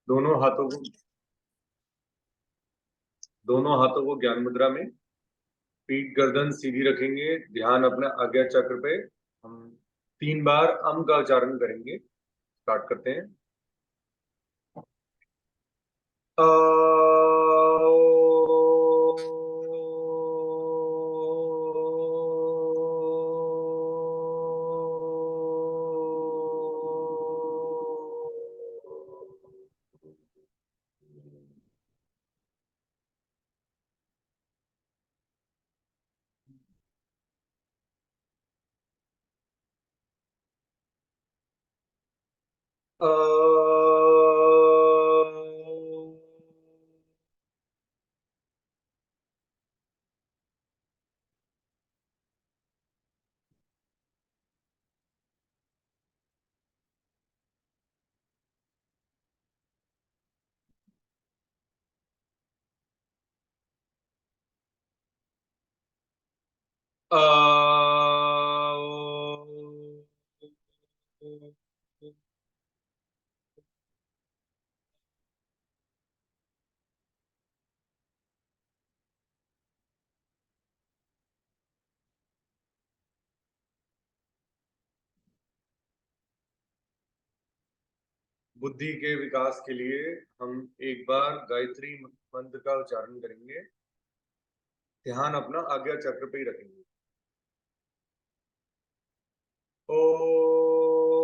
दोनों हाथों को दोनों हाथों को ज्ञान मुद्रा में, पीठ गर्दन सीधी रखेंगे, ध्यान अपना आज्ञा चक्र पे। हम 3 बार अम का उच्चारण करेंगे। स्टार्ट करते हैं। अ बुद्धि के विकास के लिए हम एक बार गायत्री मंत्र का उच्चारण करेंगे। ध्यान अपना आज्ञा चक्र पे ही रखेंगे। ओम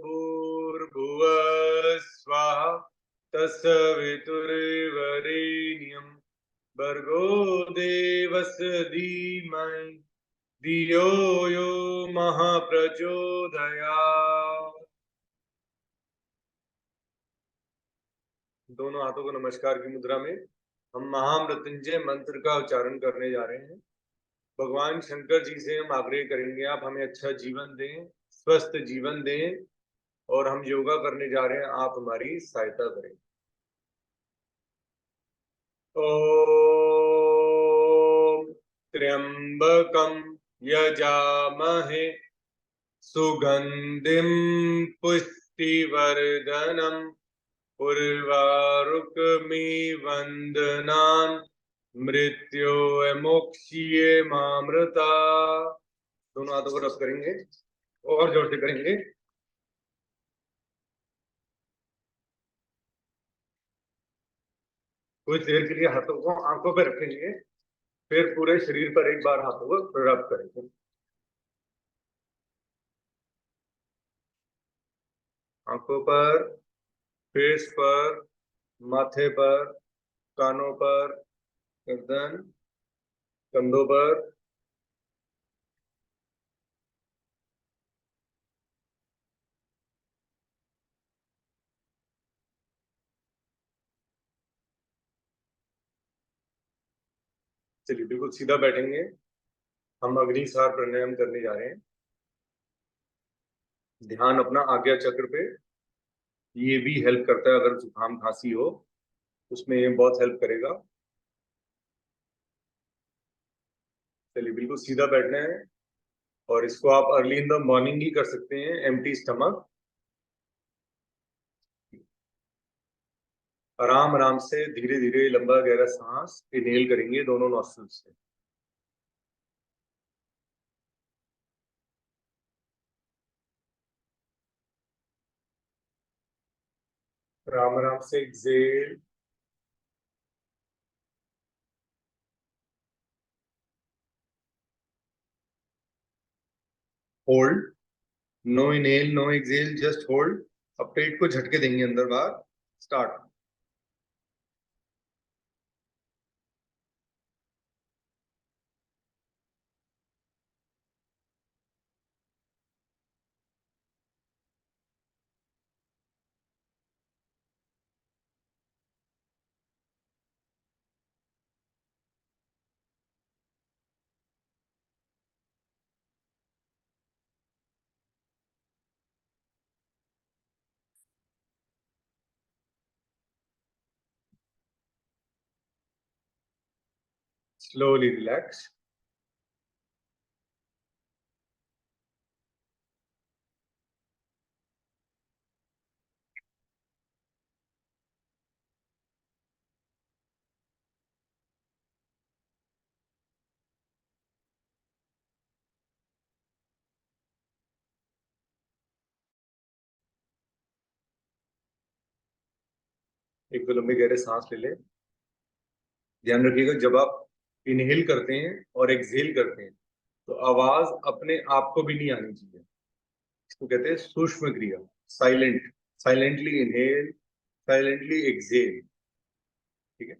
भूर्भुवः स्वः तत्सवितुर्वरेण्यं भर्गो देवस्य धीमहि धियो यो महाप्रचोदयात्। दोनों हाथों को नमस्कार की मुद्रा में हम महामृत्युंजय मंत्र का उच्चारण करने जा रहे हैं। भगवान शंकर जी से हम आग्रह करेंगे, आप हमें अच्छा जीवन दें, स्वस्थ जीवन दें, और हम योगा करने जा रहे हैं, आप हमारी सहायता करें। ओम त्र्यंबकम यजामहे सुगंधिम पुष्टिवर्धनम उर्वारुकमिवन्दनान् मृत्योर्मुक्षीये मामृता। दोनों हाथों को रब करेंगे और जोर से करेंगे। कुछ देर के लिए हाथों को आंखों पर रखेंगे, फिर पूरे शरीर पर एक बार हाथों को रब करेंगे। आंखों पर, फेस पर, माथे पर, कानों पर, गर्दन, कंधों पर। चलिए बिल्कुल सीधा बैठेंगे। हम अग्निसार प्राणायाम करने जा रहे हैं। ध्यान अपना आज्ञा चक्र पे। ये भी हेल्प करता है, अगर जुकाम खांसी हो उसमें ये बहुत हेल्प करेगा। चलिए बिल्कुल सीधा बैठना है, और इसको आप अर्ली इन द मॉर्निंग ही कर सकते हैं, एम्प्टी स्टमक। आराम आराम से धीरे धीरे लंबा गहरा सांस इनहेल करेंगे दोनों नॉस्ट्रिल से। आराम आराम से exhale. Hold. No inhale no exhale, just hold. अब पेट को झटके देंगे अंदर बाहर। स्टार्ट। Slowly relax. एक दो लंबे गहरे सांस ले ले। ध्यान रखिएगा, जब आप इनहेल करते हैं और एक्सहेल करते हैं तो आवाज अपने आप को भी नहीं आनी चाहिए। इसको कहते हैं सूक्ष्म क्रिया, silent. Silently inhale, silently exhale. ठीक है,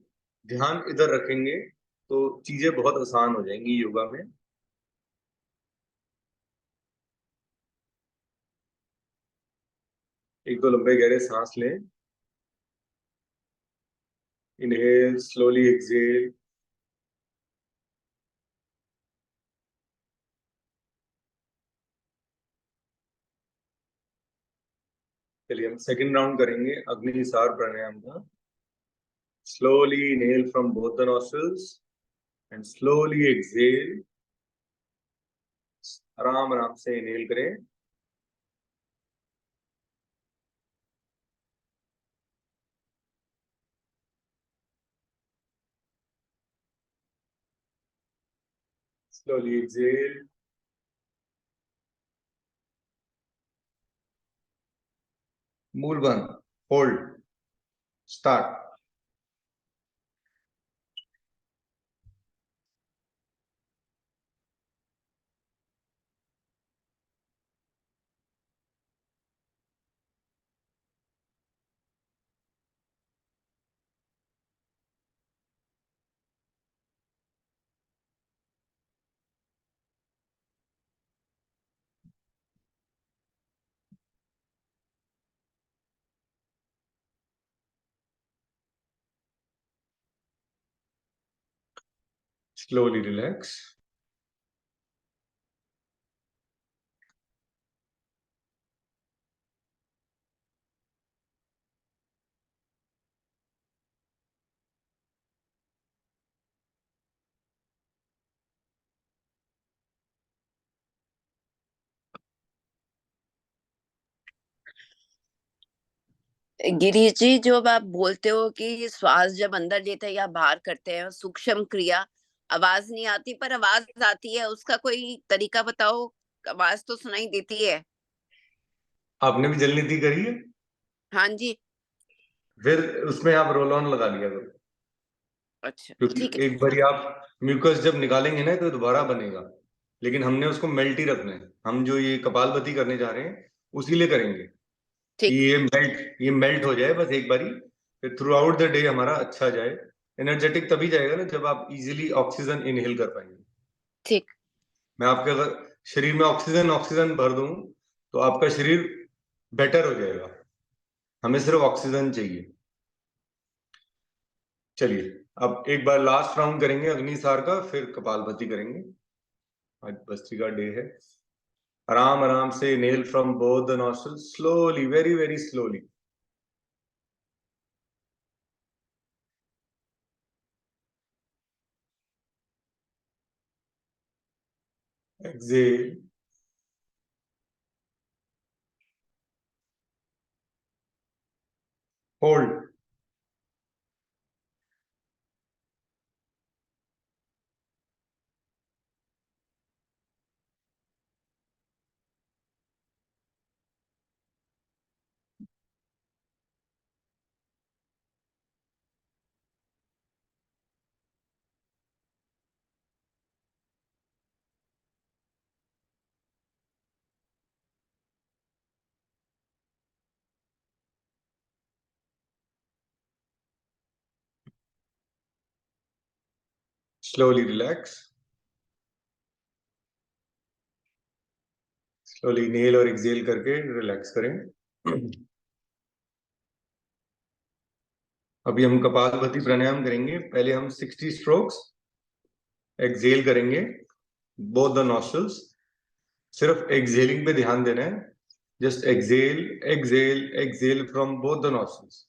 ध्यान इधर रखेंगे तो चीजें बहुत आसान हो जाएंगी योगा में। एक दो लंबे गहरे सांस लें। Inhale, slowly exhale. चलिए हम सेकंड राउंड करेंगे अग्निसार प्राणायाम का। Slowly inhale from both the nostrils and slowly exhale. आराम आराम से इनहेल करें। Slowly exhale. मूल बंद, hold, start. Slowly relax. Girish ji, जो आप बोलते हो कि श्वास जब अंदर लेते हैं या बाहर करते हैं सूक्ष्म क्रिया, आवाज नहीं आती पर आवाज आती है, उसका कोई तरीका बताओ। आवाज तो सुनाई देती है। आपने भी जल नीति करी है? हाँ जी। फिर उसमें आप रोल ऑन लगा लिया करो, अच्छा क्योंकि ठीक है। एक बार आप म्यूकस जब निकालेंगे ना तो दोबारा बनेगा। लेकिन हमने उसको मेल्ट ही रखना है। हम जो ये कपालभाति करने जा रहे हैं उसी लिए करेंगे कि ठीक ये मेल्ट हो जाए बस एक बारी। फिर थ्रू आउट द डे हमारा अच्छा जाए। एनर्जेटिक तभी जाएगा ना जब आप इजीली ऑक्सीजन इनहेल कर पाएंगे। ठीक। मैं आपके अगर शरीर में ऑक्सीजन ऑक्सीजन भर दूं तो आपका शरीर बेटर हो जाएगा। हमें सिर्फ ऑक्सीजन चाहिए। चलिए अब एक बार लास्ट राउंड करेंगे अग्निसार का, फिर कपालभाति करेंगे। आज बस्ती का डे है। आराम आराम से inhale from both the nostrils, slowly, very very slowly. Exhale, hold, slowly relax. Slowly inhale और एक्सेल करके रिलैक्स करें। अभी हम कपालभाति प्राणायाम करेंगे। पहले हम 60 स्ट्रोक्स एक्सेल करेंगे बोथ द नॉस्ट्रल्स। सिर्फ एक्सेलिंग पे ध्यान देना है। Just exhale exhale exhale from both the nostrils.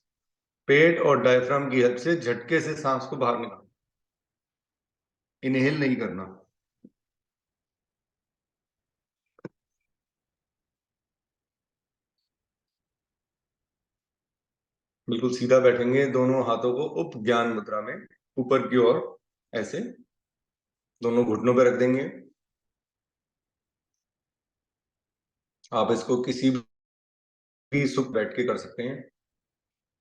पेट और डायफ्राम की हेल्प से झटके से सांस को बाहर निकालना, इनहेल नहीं करना। बिल्कुल सीधा बैठेंगे, दोनों हाथों को उप ज्ञान मुद्रा में ऊपर की ओर ऐसे दोनों घुटनों पर रख देंगे। आप इसको किसी भी सुख बैठ के कर सकते हैं।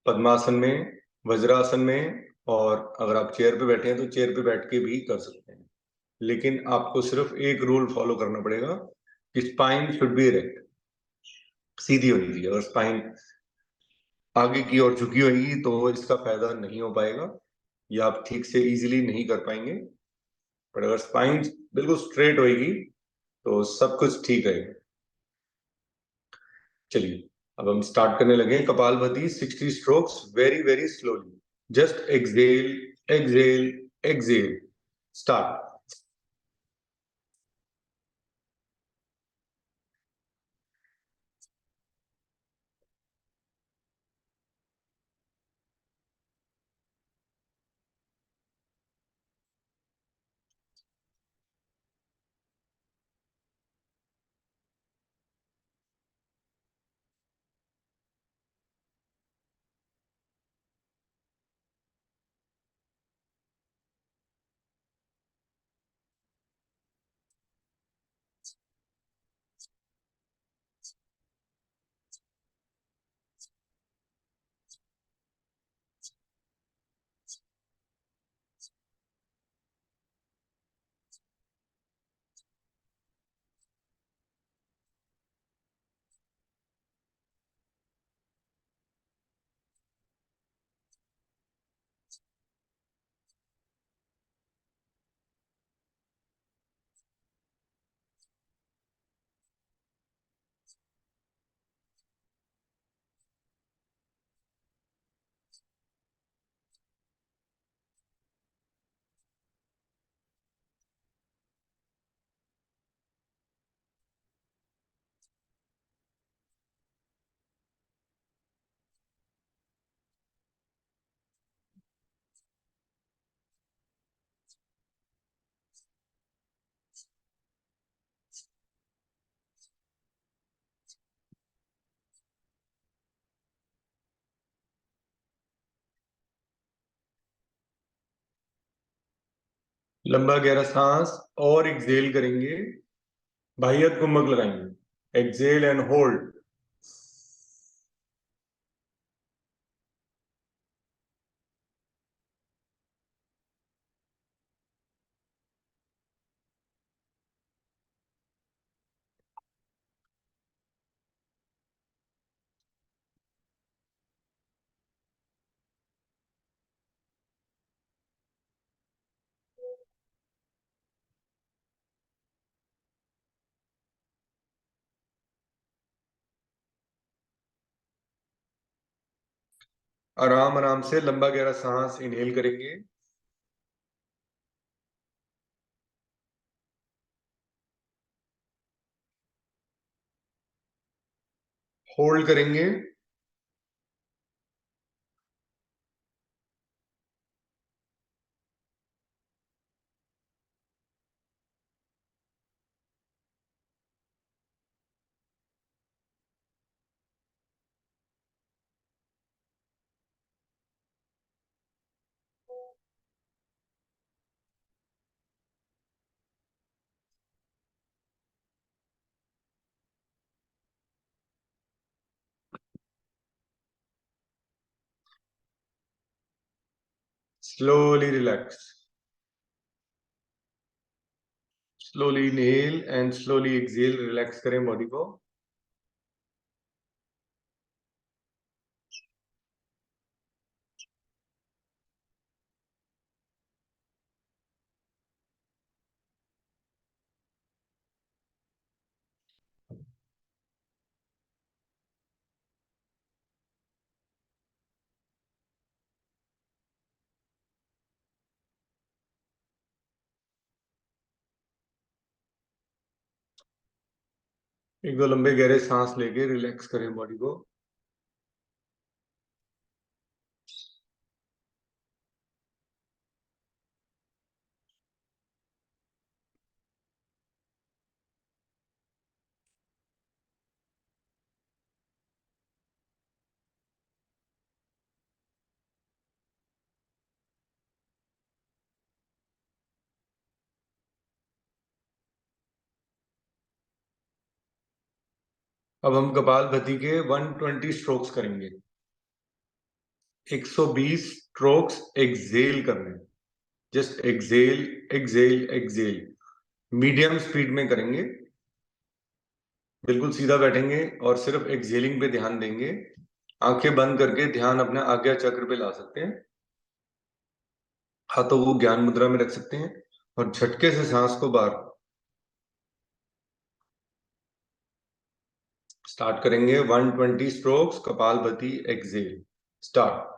पद्मासन में वज्रासन में, और अगर आप चेयर पे बैठे हैं तो चेयर पे बैठ के भी कर सकते हैं, लेकिन आपको सिर्फ एक रूल फॉलो करना पड़ेगा कि स्पाइन शुड बी इरेक्ट, सीधी होनी चाहिए। अगर स्पाइन आगे की ओर झुकी होगी तो इसका फायदा नहीं हो पाएगा, या आप ठीक से इजीली नहीं कर पाएंगे। पर अगर स्पाइन बिल्कुल स्ट्रेट होगी तो सब कुछ ठीक रहेगा। चलिए अब हम स्टार्ट करने लगे। Kapalbhati 60 strokes, very very slowly. Just exhale, exhale, exhale. Start. लंबा गहरा सांस और एक्सहेल करेंगे, बाह्य कुंभक लगाएंगे। Exhale and hold. आराम आराम से लंबा गहरा सांस इनहेल करेंगे, होल्ड करेंगे, slowly relax. Slowly inhale and slowly exhale, relax करें बॉडी को। एक दो लंबे गहरे सांस लेके रिलैक्स करें बॉडी को। अब हम कपालभाति के 120 स्ट्रोक्स करेंगे। 120 स्ट्रोक्स एक्सेल करने, just exhale exhale exhale, medium speed में करेंगे। बिल्कुल सीधा बैठेंगे और सिर्फ एक्सेलिंग पे ध्यान देंगे। आंखें बंद करके ध्यान अपने आज्ञा चक्र पे ला सकते हैं, हाथों को ज्ञान मुद्रा में रख सकते हैं और झटके से सांस को बाहर स्टार्ट करेंगे। 120 स्ट्रोक्स कपालभाति एक्सेल, स्टार्ट।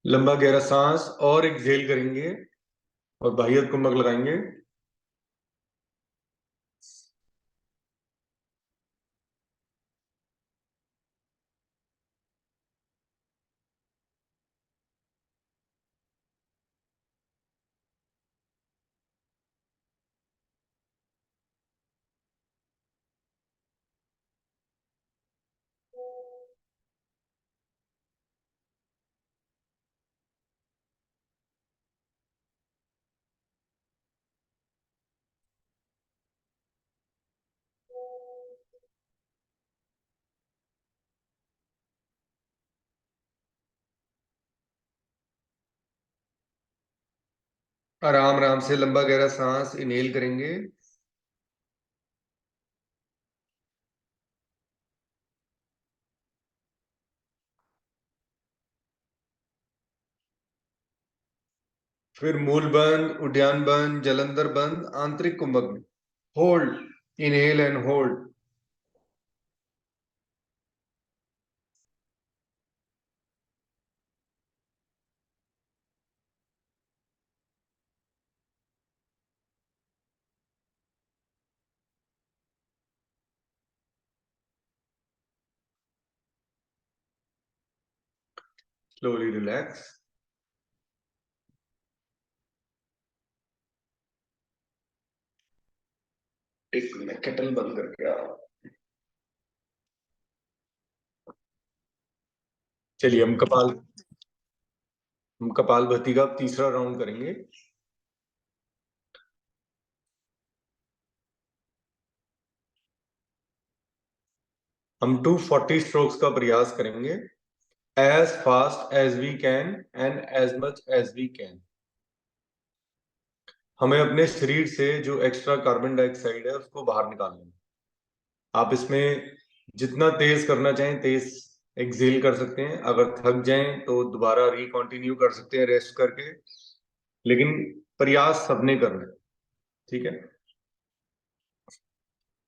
लंबा गहरा सांस और एक्सेल करेंगे और बाह्य कुंभक लगाएंगे। आराम आराम से लंबा गहरा सांस इनहेल करेंगे, फिर मूल बंद, उद्यान बंद, जलंधर बंद, आंतरिक कुंभक में hold, inhale and hold. Slowly relax. एक मिनट, केटल बंद करके आ रहा हूं। चलिए हम कपालभाति का तीसरा राउंड करेंगे। हम 240 स्ट्रोक्स का प्रयास करेंगे, as fast as we can and as much as we can. हमें अपने शरीर से जो एक्स्ट्रा कार्बन डाइऑक्साइड है उसको बाहर निकालना है। आप इसमें जितना तेज करना चाहें तेज एक्सेल कर सकते हैं, अगर थक जाएं तो दोबारा रिकंटिन्यू कर सकते हैं रेस्ट करके, लेकिन प्रयास सबने करना है। ठीक है,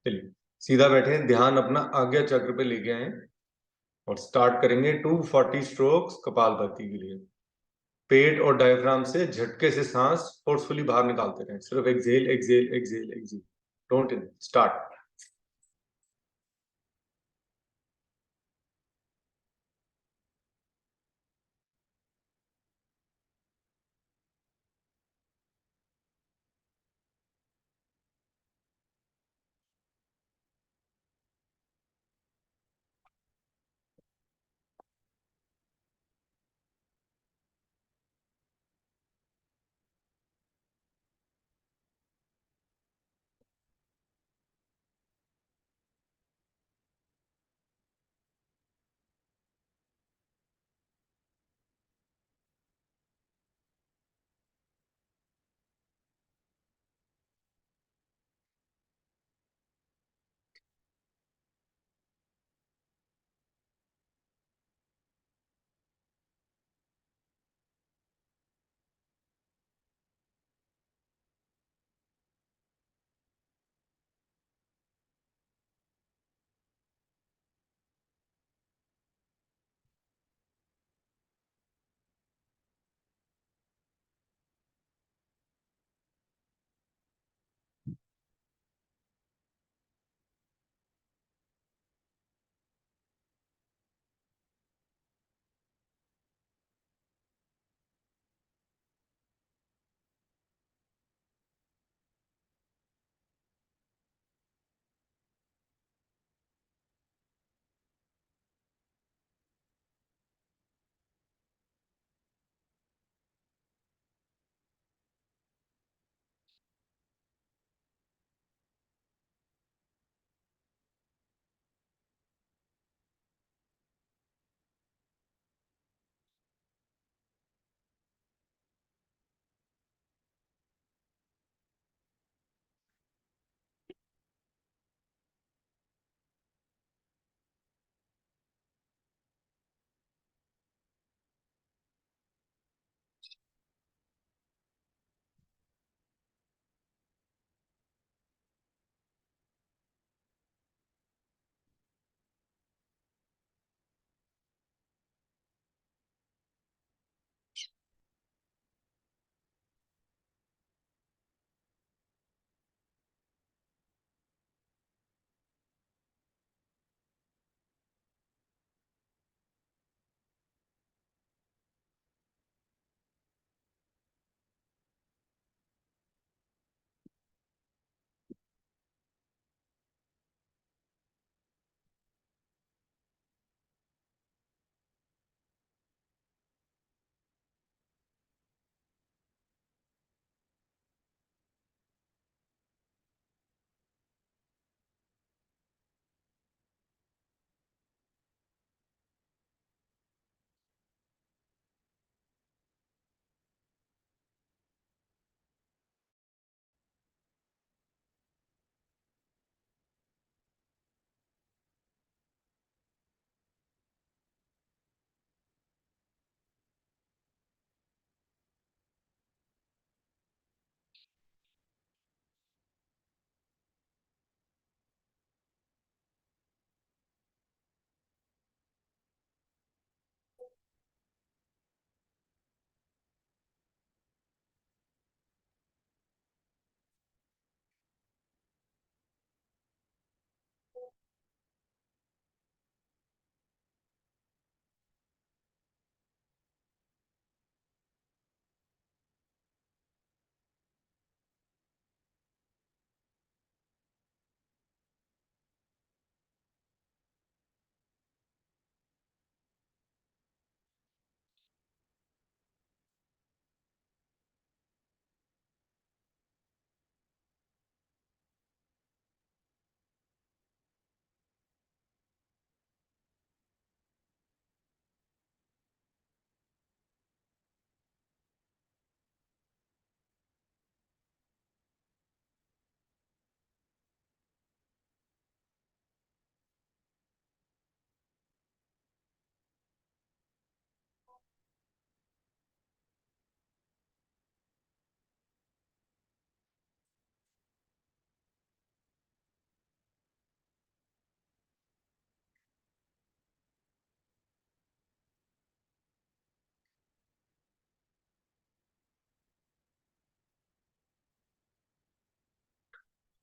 चलिए सीधा बैठे, ध्यान अपना आज्ञा चक्र पे लेके आए और स्टार्ट करेंगे 240 स्ट्रोक्स कपालभाति के लिए। पेट और डायफ्राम से झटके से सांस फोर्सफुली बाहर निकालते रहें, सिर्फ exhale exhale exhale exhale, don't in, start.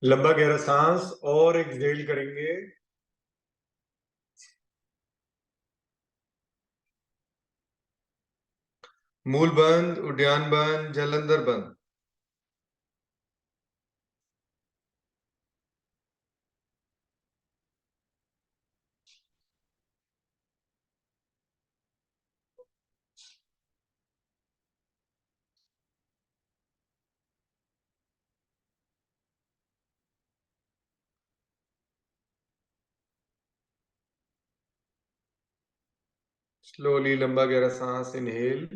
लंबा गहरा सांस और एक्सहेल करेंगे। मूल बंद, उद्यान बंद, जलंधर बंद। स्लोली लंबा गहरा सांस, इनहेल।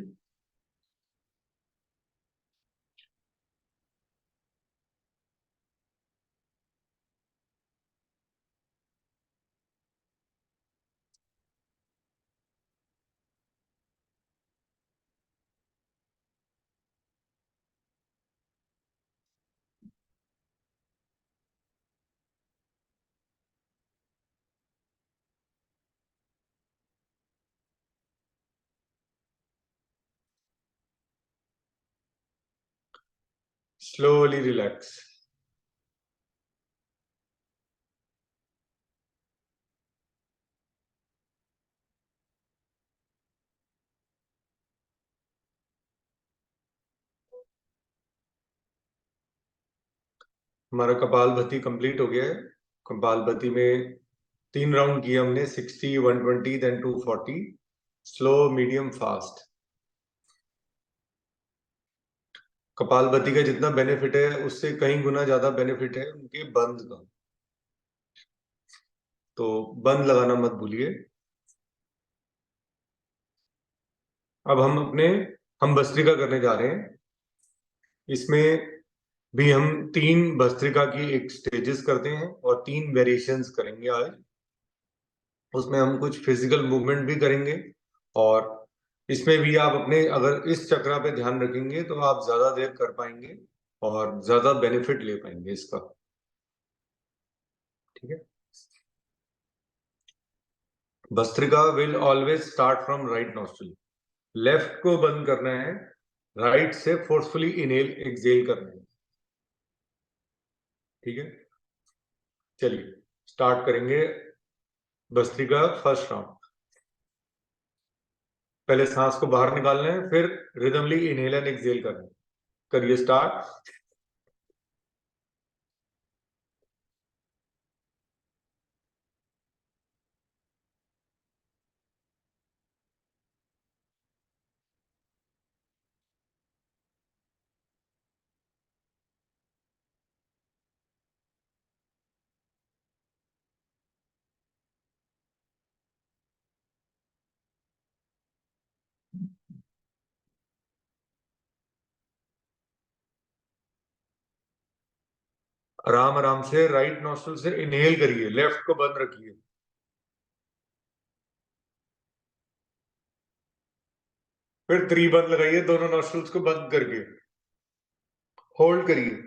Slowly relax. हमारा कपालभाति कंप्लीट हो गया है। कपालभाति में 3 राउंड किए हमने, 60, 120, then 240, slow, medium, fast. Kapalbhati का जितना बेनिफिट है उससे कई गुना ज्यादा बेनिफिट है उनके बंद का, तो बंद लगाना मत भूलिए। अब हम भस्त्रिका करने जा रहे हैं। इसमें भी हम 3 भस्त्रिका की एक स्टेजेस करते हैं और 3 वेरिएशंस करेंगे आज। उसमें हम कुछ फिजिकल मूवमेंट भी करेंगे और इसमें भी आप अपने अगर इस चक्रा पे ध्यान रखेंगे तो आप ज्यादा देर कर पाएंगे और ज्यादा बेनिफिट ले पाएंगे इसका। ठीक है। Bhastrika will always start from right nostril. Left को बंद करना है, राइट से फोर्सफुली इनहेल एक्सहेल करना है। ठीक है, चलिए स्टार्ट करेंगे भस्त्रिका फर्स्ट राउंड। पहले सांस को बाहर निकालना है, फिर रिदमली इनहेल एंड एक्सहेल करना है। करिए स्टार्ट। आराम आराम से राइट नॉस्ट्रिल से इनहेल करिए, लेफ्ट को बंद रखिए। फिर 3 बंद लगाइए, दोनों नॉस्ट्रिल्स को बंद करके होल्ड करिए।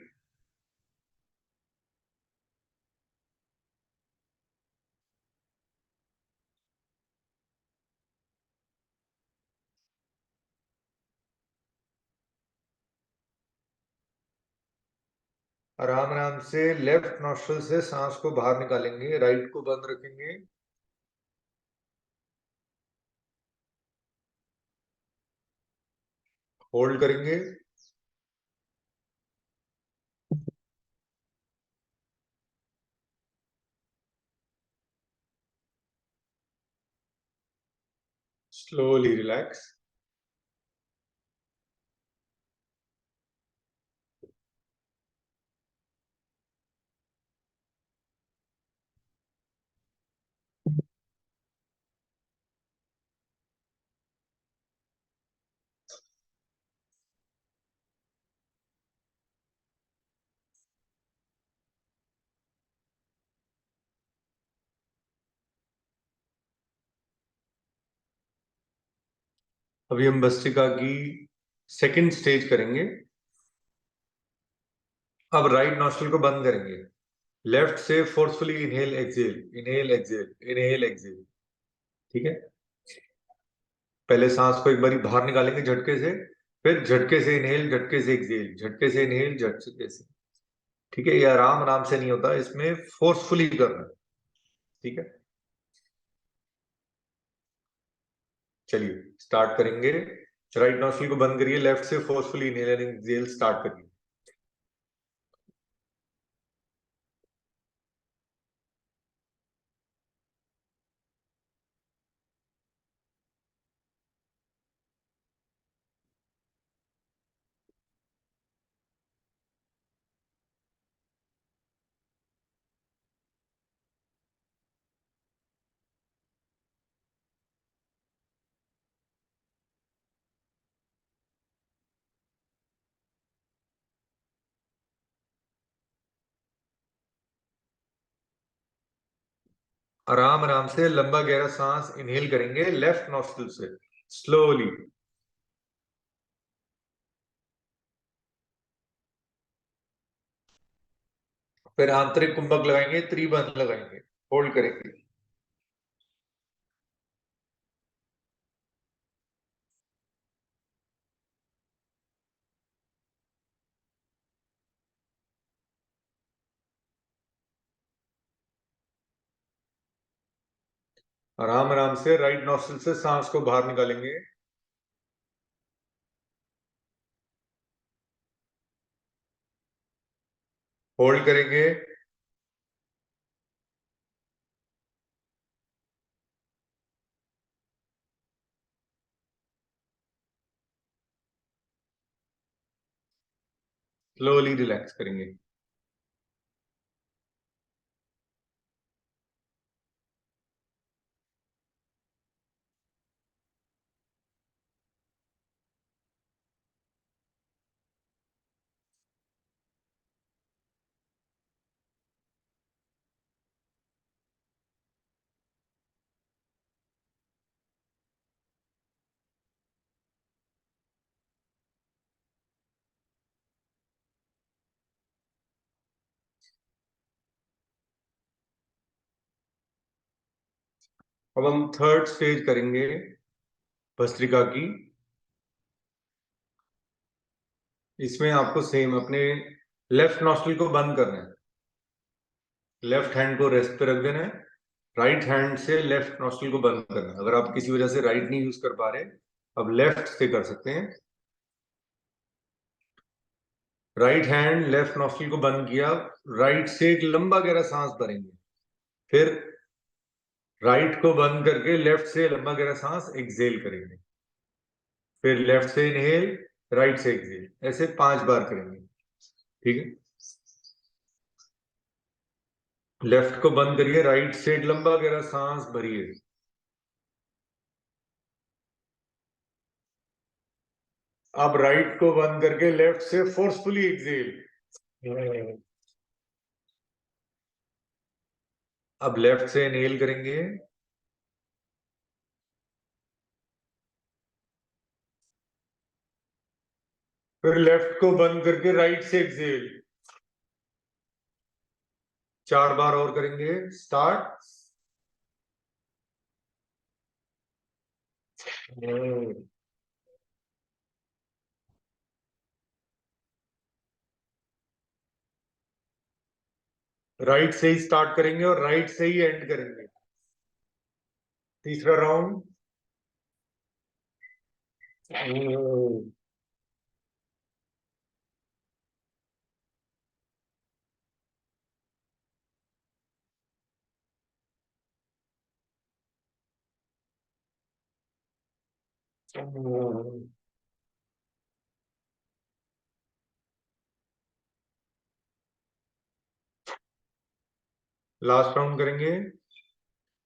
आराम आराम से लेफ्ट नॉस्ट्रिल से सांस को बाहर निकालेंगे, राइट को बंद रखेंगे, होल्ड करेंगे। Slowly relax. अभी हम भस्त्रिका की सेकंड स्टेज करेंगे। अब राइट नॉस्ट्रिल को बंद करेंगे, लेफ्ट से forcefully inhale exhale, inhale exhale, inhale exhale. ठीक है, पहले सांस को एक बारी बाहर निकालेंगे झटके से, फिर झटके से इनहेल, झटके से एक्सहेल, झटके से इनहेल, झटके से। ठीक है, ये आराम आराम से नहीं होता, इसमें फोर्सफुली करना है। ठीक है, चलिए स्टार्ट करेंगे। राइट नॉस्ट्रिल को बंद करिए, लेफ्ट से forcefully inhale and exhale start करिए। आराम आराम से लंबा गहरा सांस इनहेल करेंगे लेफ्ट नॉस्ट्रिल से, स्लोली। फिर आंतरिक कुंभक लगाएंगे, त्रिबंध लगाएंगे, होल्ड करेंगे। आराम आराम से राइट नॉस्ट्रिल से सांस को बाहर निकालेंगे। होल्ड करेंगे। स्लोली रिलैक्स करेंगे। अब हम थर्ड स्टेज करेंगे भस्त्रिका की। इसमें आपको सेम अपने लेफ्ट नॉस्ट्रिल को बंद करना है, लेफ्ट हैंड को रेस्ट पे रख देना है, राइट हैंड से लेफ्ट नॉस्ट्रिल को बंद करना है। अगर आप किसी वजह से राइट नहीं यूज कर पा रहे, अब लेफ्ट से कर सकते हैं। राइट हैंड लेफ्ट नॉस्ट्रिल को बंद किया, राइट से एक लंबा गहरा सांस भरेंगे, फिर राइट को बंद करके लेफ्ट से लंबा गहरा सांस एक्सहेल करेंगे, फिर लेफ्ट से इनहेल, राइट से एक्सहेल, ऐसे 5 बार करेंगे। ठीक है, लेफ्ट को बंद करिए, राइट से एक लंबा गहरा सांस भरिए। अब राइट को बंद करके लेफ्ट से फोर्सफुली एक्सहेल। अब लेफ्ट से इनहेल करेंगे, फिर लेफ्ट को बंद करके राइट से एक्सहेल। 4 बार और करेंगे, स्टार्ट। राइट से ही स्टार्ट करेंगे और राइट से ही एंड करेंगे। तीसरा राउंड। लास्ट राउंड करेंगे,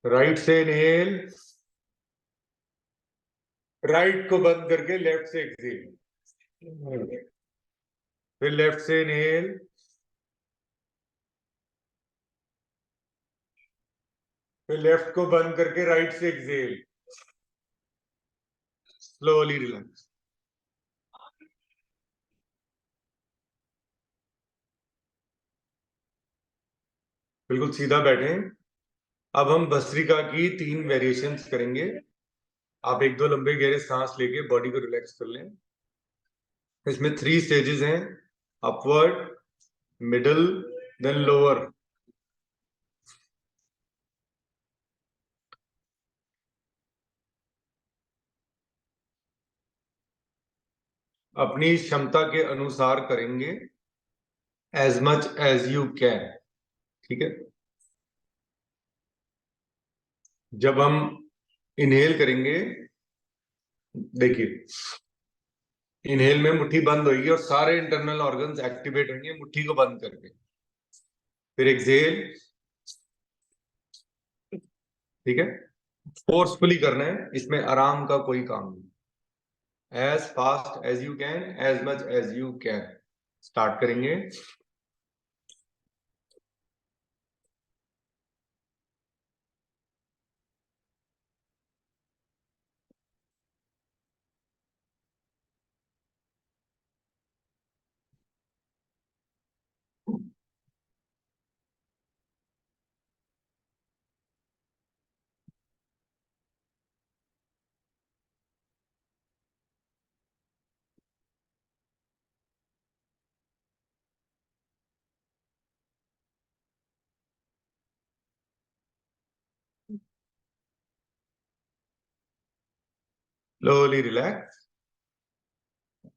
राइट से इनहेल, राइट को बंद करके लेफ्ट से एक्सहेल, फिर लेफ्ट से इनहेल, फिर लेफ्ट को बंद करके राइट से एक्सहेल। स्लोली रिलैक्स, बिल्कुल सीधा बैठे। अब हम भस्त्रिका की 3 वेरिएशंस करेंगे। आप 1-2 लंबे गहरे सांस लेके बॉडी को रिलैक्स कर लें। इसमें 3 स्टेजेस हैं, अपवर्ड, मिडल, देन लोअर। अपनी क्षमता के अनुसार करेंगे, as much as you can. ठीक है। जब हम इनहेल करेंगे, देखिए, इनहेल में मुट्ठी बंद होगी और सारे इंटरनल ऑर्गन्स एक्टिवेट होंगे मुट्ठी को बंद करके। फिर एक्सहेल, ठीक है, फोर्सफुली करना है, इसमें आराम का कोई काम नहीं। As fast as you can, as much as you can. Start करेंगे। Slowly relax.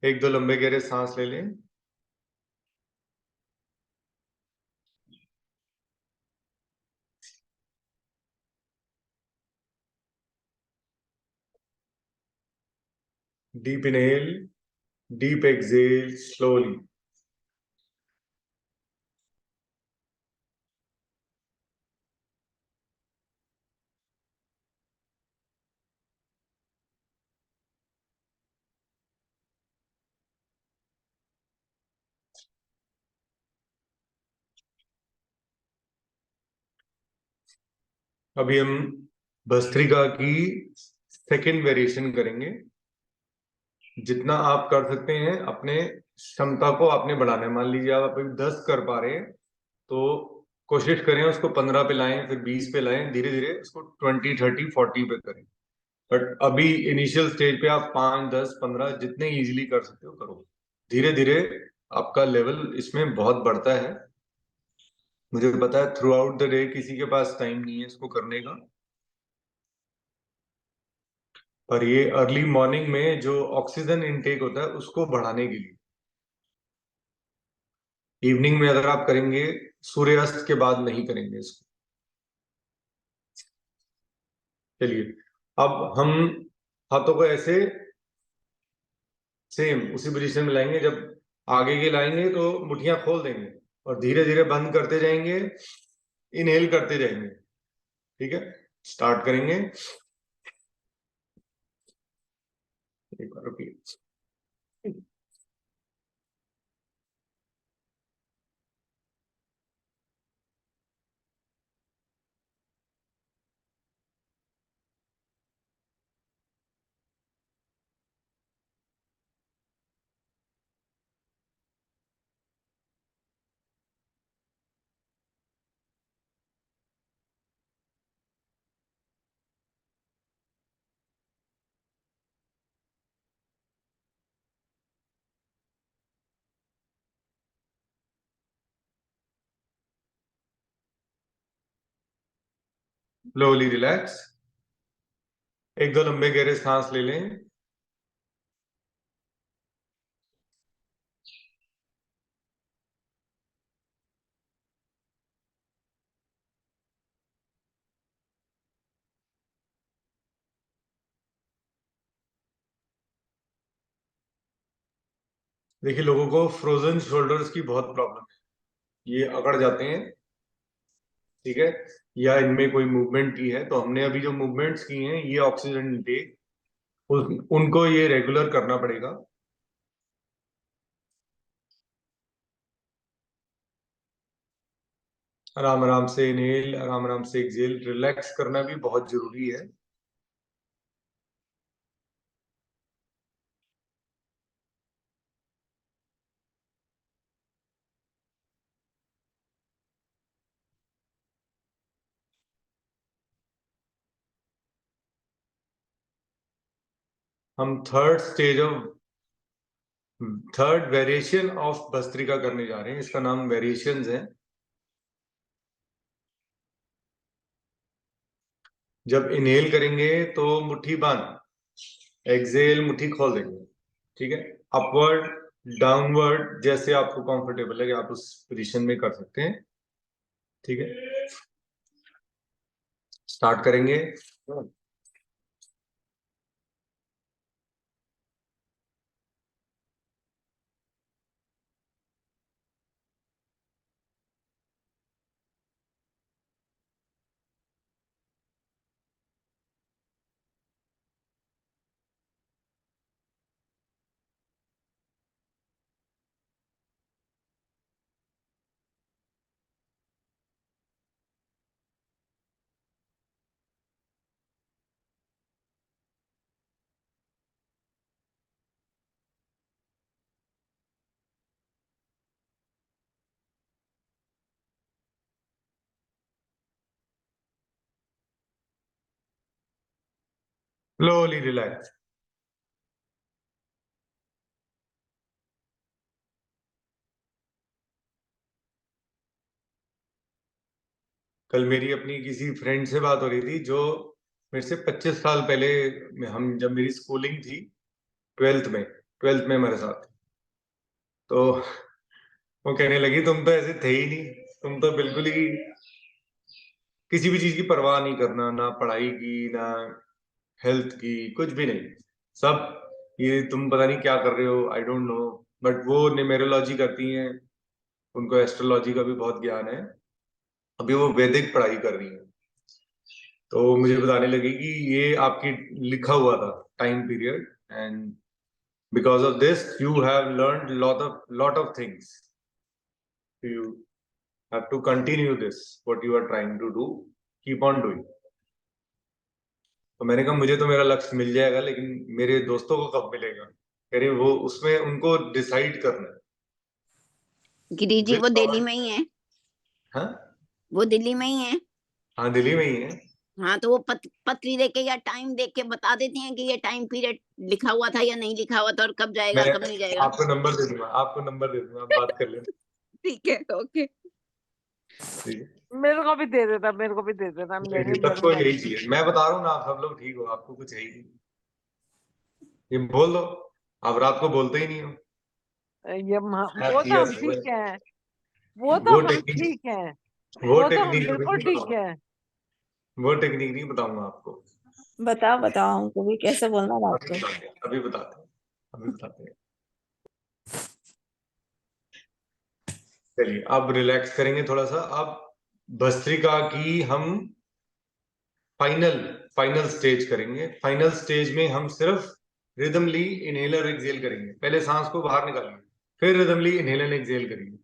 एक दो लंबे गहरे सांस ले लें। Deep inhale, deep exhale slowly. अभी हम भस्त्रिका की सेकेंड वेरिएशन करेंगे। जितना आप कर सकते हैं अपने क्षमता को आपने बढ़ाना है। मान लीजिए आप अभी 10 कर पा रहे हैं, तो कोशिश करें उसको 15 पे लाएं, फिर 20 पे लाएं, धीरे धीरे उसको 20, 30, 40 पे करें। बट अभी इनिशियल स्टेज पे आप 5, 10, 15 जितने इजीली कर सकते हो करो। धीरे धीरे आपका लेवल इसमें बहुत बढ़ता है। मुझे पता है थ्रू आउट द डे किसी के पास टाइम नहीं है इसको करने का, पर ये अर्ली मॉर्निंग में जो ऑक्सीजन इनटेक होता है उसको बढ़ाने के लिए। इवनिंग में अगर आप करेंगे, सूर्यास्त के बाद नहीं करेंगे इसको। चलिए, अब हम हाथों को ऐसे सेम उसी पोजीशन में लाएंगे। जब आगे के लाएंगे तो मुट्ठियां खोल देंगे और धीरे धीरे बंद करते जाएंगे, इनहेल करते जाएंगे। ठीक है, स्टार्ट करेंगे। एक बार रुकिए। Slowly relax. एक दो लंबे गहरे सांस ले लें। देखिए, लोगों को फ्रोजन शोल्डर्स की बहुत प्रॉब्लम है, ये अकड़ जाते हैं। ठीक है, या इनमें कोई मूवमेंट की है, तो हमने अभी जो मूवमेंट्स की हैं ये ऑक्सीजन इनटेक, उनको ये रेगुलर करना पड़ेगा। आराम आराम से इनहेल, आराम आराम से एक्सहेल। रिलैक्स करना भी बहुत जरूरी है। हम third stage of third variation of bhastrika करने जा रहे हैं, इसका नाम वेरिएशंस है। जब इनहेल करेंगे तो मुट्ठी बांध, एक्सेल मुट्ठी खोल देंगे, ठीक है। अपवर्ड डाउनवर्ड जैसे आपको कंफर्टेबल लगे आप उस पोजीशन में कर सकते हैं, ठीक है। स्टार्ट करेंगे। Slowly relax. कल मेरी अपनी किसी फ्रेंड से बात हो रही थी जो मेरे से 25 साल पहले, हम जब मेरी स्कूलिंग थी, ट्वेल्थ में हमारे साथ, तो वो कहने लगी तुम तो ऐसे थे ही नहीं, तुम तो बिल्कुल ही किसी भी चीज की परवाह नहीं करना, ना पढ़ाई की ना हेल्थ की, कुछ भी नहीं, सब ये तुम पता नहीं क्या कर रहे हो, आई डोंट नो। बट वो न्यूमेरोलॉजी करती हैं, उनको एस्ट्रोलॉजी का भी बहुत ज्ञान है, अभी वो वैदिक पढ़ाई कर रही है। तो मुझे बताने लगी कि ये आपकी लिखा हुआ था time period, and because of this you have learned lot of things, you have to continue this what you are trying to do, keep on doing. तो मैंने कहा मुझे तो मेरा लक्ष्य मिल जाएगा, लेकिन मेरे दोस्तों को कब मिलेगा? कह रही वो उसमें उनको डिसाइड करना है। गिरी जी विल वो दिल्ली पावर। में ही है, हाँ, वो दिल्ली में ही है। हाँ दिल्ली में ही है। हाँ, तो वो पत्री देके या टाइम देख के बता देती हैं कि ये टाइम पीरियड लिखा हुआ था या नहीं लिखा हुआ था और कब जाएगा, मैं कब नहीं जाएगा। आपको नंबर दे दूंगा, आप बात कर लेना। ठीक है, ओके। ठीक है। मेरे को भी दे देता, मेरे को भी दे देता, नहीं, मेरे नहीं, मेरे सबको भाई। यही चाहिए, मैं बता रहा हूँ ना, आप सब लोग ठीक हो, आपको कुछ है ही नहीं, ये बोल दो, आप रात को बोलते ही नहीं हो। वो तो हम यस, ठीक है, वो तो वो हम टेक्निक ठीक है, वो वो तो हम टेक्निक अभी बिल्कुल नहीं ठीक बताऊंगा, है। वो टेक्निक नहीं बताऊंगा आपको। बताओ बताओ हमको भी कैसे बोलना रात अभी को। बताते हैं, अभी बताते हैं, अभी बताते हैं। चलिए अब रिलैक्स करेंगे थोड़ा सा। अब भस्त्रिका की हम फाइनल फाइनल स्टेज करेंगे। फाइनल स्टेज में हम सिर्फ रिदमली इनहेलर एक्सेल करेंगे। पहले सांस को बाहर निकालेंगे, फिर रिदमली इनहेलर एक्सेल करेंगे।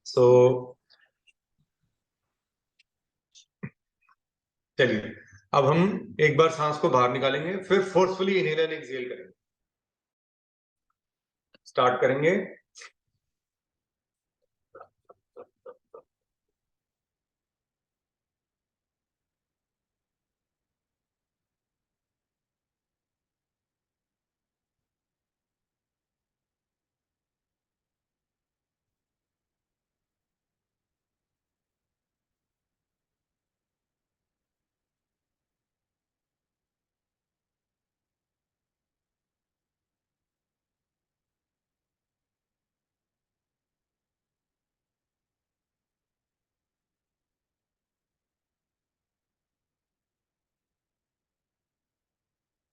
सो चलिए, अब हम एक बार सांस को बाहर निकालेंगे, फिर फोर्सफुली इनहेलर एक्सेल करेंगे। स्टार्ट करेंगे।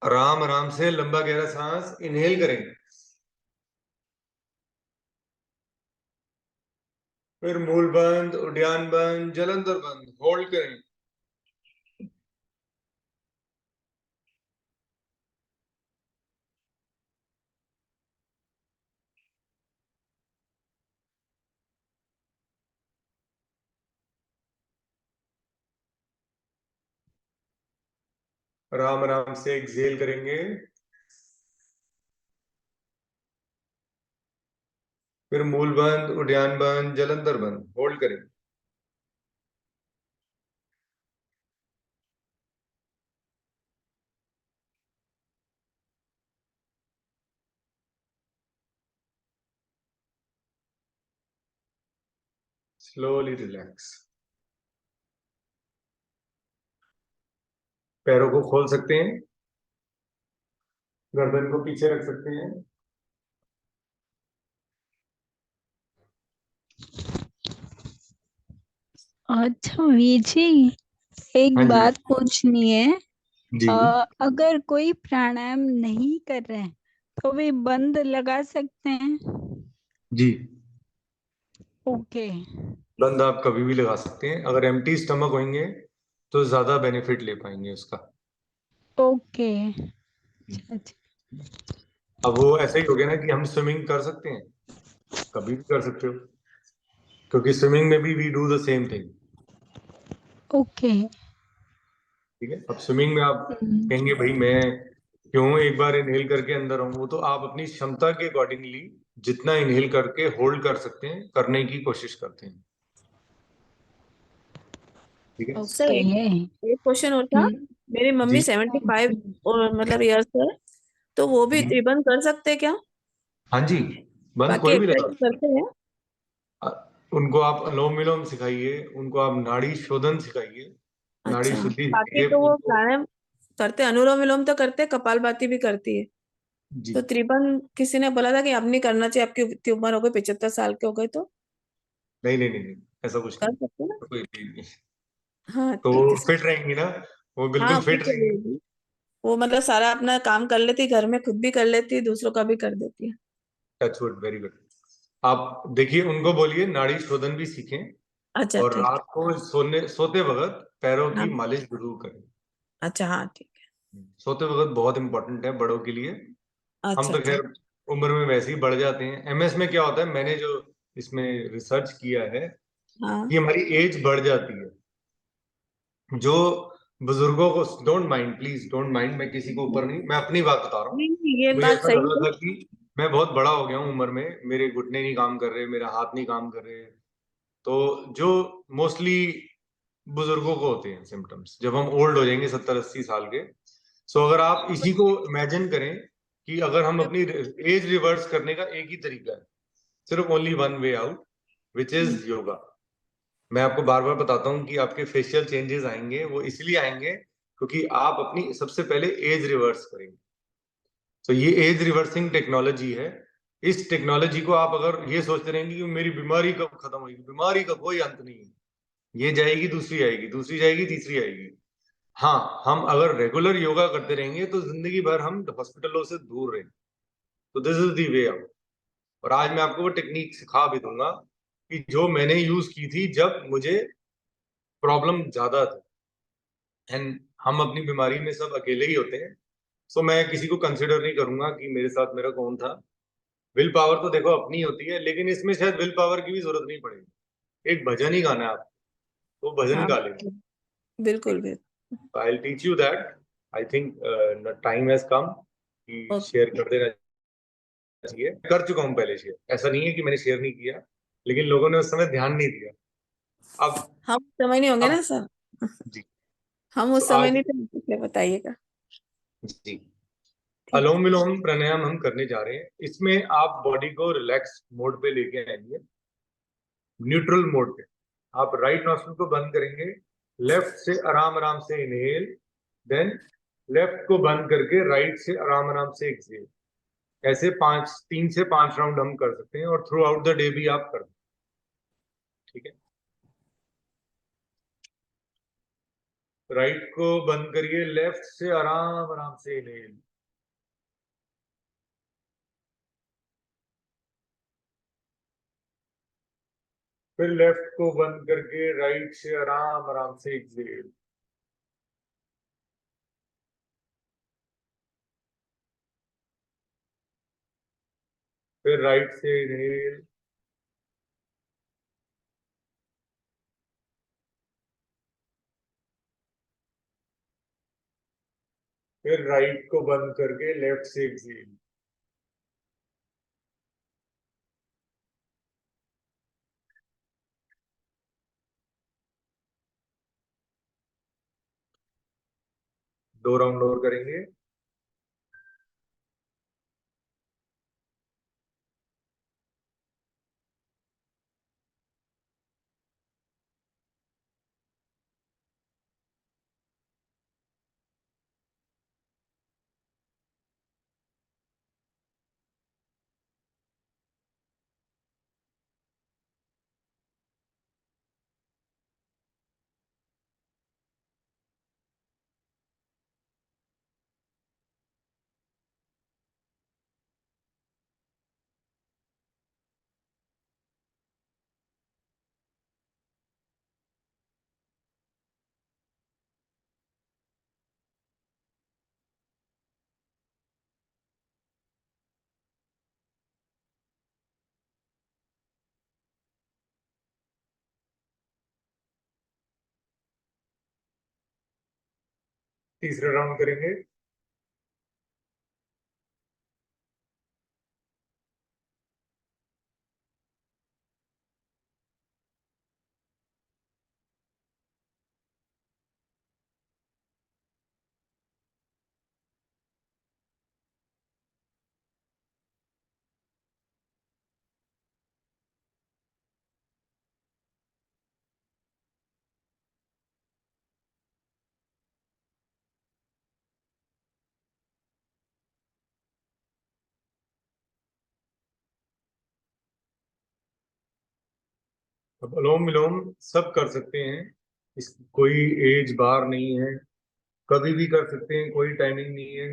आराम आराम से लंबा गहरा सांस इनहेल करेंगे, फिर मूल बंद, उद्यान बंद, जलंधर बंद, होल्ड करें। आराम आराम से एक्सेल करेंगे, फिर मूल बंद, उद्यान बंद, जलंधर बंद, होल्ड करें। Slowly relax. पैरों को खोल सकते हैं, गर्दन को पीछे रख सकते हैं। अच्छा वीर जी, एक हाँ जी बात पूछनी है। जी। अगर कोई प्राणायाम नहीं कर रहे हैं तो वे बंद लगा सकते हैं? जी, ओके। बंद आप कभी भी लगा सकते हैं। अगर एम्प्टी स्टमक होंगे तो ज्यादा बेनिफिट ले पाएंगे उसका। ओके। अच्छा। अब वो ऐसा ही हो गया ना कि हम स्विमिंग कर सकते हैं, कभी भी कर सकते हो, क्योंकि स्विमिंग में भी we do the same thing. Okay. ठीक है, अब स्विमिंग में आप कहेंगे भाई मैं क्यों एक बार इनहेल करके अंदर आऊं, वो तो आप अपनी क्षमता के अकॉर्डिंगली जितना इनहेल करके होल्ड कर सकते हैं करने की कोशिश करते हैं। ठीक है। Sir okay. एक क्वेश्चन और था। मेरी मम्मी जी 75 और मतलब ईयर्स है, तो वो भी जी। त्रिबंध कर सकते हैं क्या? हाँ जी, बंद बाकी कोई भी लगा एक्सरसाइज सकता करते हैं? है। उनको आप अनुलोम विलोम सिखाइए, उनको आप नाड़ी शोधन सिखाइए, नाड़ी अच्छा, शुद्धि बाकी सिखाइए तो वो उनको। प्राणायाम करते हैं, अनुलोम विलोम तो करते हैं, कपालभाति भी करती है। जी तो त्रिबंध किसी ने बोला था कि अब नहीं करना चाहिए, आपकी इतनी उम्र हो गई, 75 साल के हो गए, तो नहीं नहीं नहीं नहीं, ऐसा कुछ कर नहीं, सकते हैं ना? कोई नहीं। हाँ तो ठीक वो है सर। फिट रहेंगी ना, वो हाँ बिल्कुल फिर फिट तो रहेंगी। वो मतलब सारा अपना काम कर लेती, घर में खुद भी कर लेती, दूसरों का भी कर देती है। Touch wood, very good. आप देखिए उनको बोलिए नाड़ी शोधन भी सीखें, अच्छा और ठीक रात को सोते वक्त पैरों है। की हाँ मालिश जरूर करें। अच्छा, हाँ ठीक सोते वक्त बहुत इंपॉर्टेंट है बड़ों के लिए। है। हम अच्छा तो ठीक। खैर उम्र में वैसे ही बढ़ जाते हैं। एमएस में क्या होता है, मैंने जो इसमें रिसर्च किया है हाँ कि हमारी एज बढ़ जाती है। जो बुजुर्गों को, don't mind, please don't mind, मैं किसी को ऊपर नहीं, मैं अपनी बात बता रहा हूँ। नहीं नहीं, ये मुझे बात ऐसा सही लगा है। था कि मैं बहुत बड़ा हो गया हूँ उम्र में, मेरे घुटने नहीं काम कर रहे, मेरा हाथ नहीं काम कर रहे। तो जो मोस्टली बुजुर्गों को होते हैं सिम्टम्स जब हम ओल्ड हो जाएंगे 70-80 साल के। सो अगर आप इसी को इमेजिन करें कि अगर हम अपनी एज रिवर्स करने का एक ही तरीका है, सिर्फ only one way out, which is yoga. मैं आपको बार बार बताता हूँ कि आपके फेशियल चेंजेस आएंगे, वो इसलिए आएंगे क्योंकि आप अपनी सबसे पहले एज रिवर्स करेंगे। तो ये एज रिवर्सिंग टेक्नोलॉजी है। इस टेक्नोलॉजी को आप अगर ये सोचते रहेंगे कि मेरी बीमारी कब खत्म होगी, बीमारी का कोई अंत नहीं है। ये जाएगी, दूसरी आएगी, दूसरी जाएगी, तीसरी आएगी। हाँ, हम अगर रेगुलर योगा करते रहेंगे तो जिंदगी भर हम हॉस्पिटलों से दूर रहेंगे। तो this is the way out. और आज मैं आपको वो टेक्निक सिखा भी दूंगा कि जो मैंने यूज की थी जब मुझे प्रॉब्लम ज्यादा थी। एंड हम अपनी बीमारी में सब अकेले ही होते हैं। सो मैं किसी को कंसिडर नहीं करूंगा कि मेरे साथ मेरा कौन था। विल पावर तो देखो अपनी होती है, लेकिन इसमें शायद विल पावर की भी जरूरत नहीं पड़ेगी। एक भजन ही गाना है आपको, तो भजन हाँ गा लेंगे। ठीक बिल्कुल है, बिल्कुल। I will teach you that. I think time has come कि ओके। शेयर कर देना चाहिए। कर चुका हूँ पहले शेयर, ऐसा नहीं है कि मैंने शेयर नहीं किया, लेकिन लोगों ने उस समय ध्यान नहीं दिया। अब हम उस समय नहीं होंगे अब ना सर, जी, हम तो उस समय आज नहीं थे, इसलिए बताइएगा। जी ठीक अनुलोम विलोम प्राणायाम हम करने जा रहे हैं। इसमें आप बॉडी को रिलैक्स मोड पे लेके आएंगे, न्यूट्रल मोड पे। आप राइट नॉस्ट्रिल को बंद करेंगे, लेफ्ट से आराम आराम से इनहेल, देन लेफ्ट को बंद करके राइट से आराम आराम से एक्सहेल। ऐसे 3 से 5 राउंड हम कर सकते हैं, और थ्रू आउट द डे भी आप कर सकते हैं। ठीक है, राइट को बंद करिए, लेफ्ट से आराम आराम से इनहेल, फिर लेफ्ट को बंद करके राइट से आराम आराम से एक्सहेल, फिर राइट से इनहेल, फिर राइट को बंद करके लेफ्ट से एक्सहेल। दो राउंड और करेंगे। तीसरा राउंड करेंगे। अब अनुलोम विलोम सब कर सकते हैं, इस कोई एज बार नहीं है, कभी भी कर सकते हैं, कोई टाइमिंग नहीं है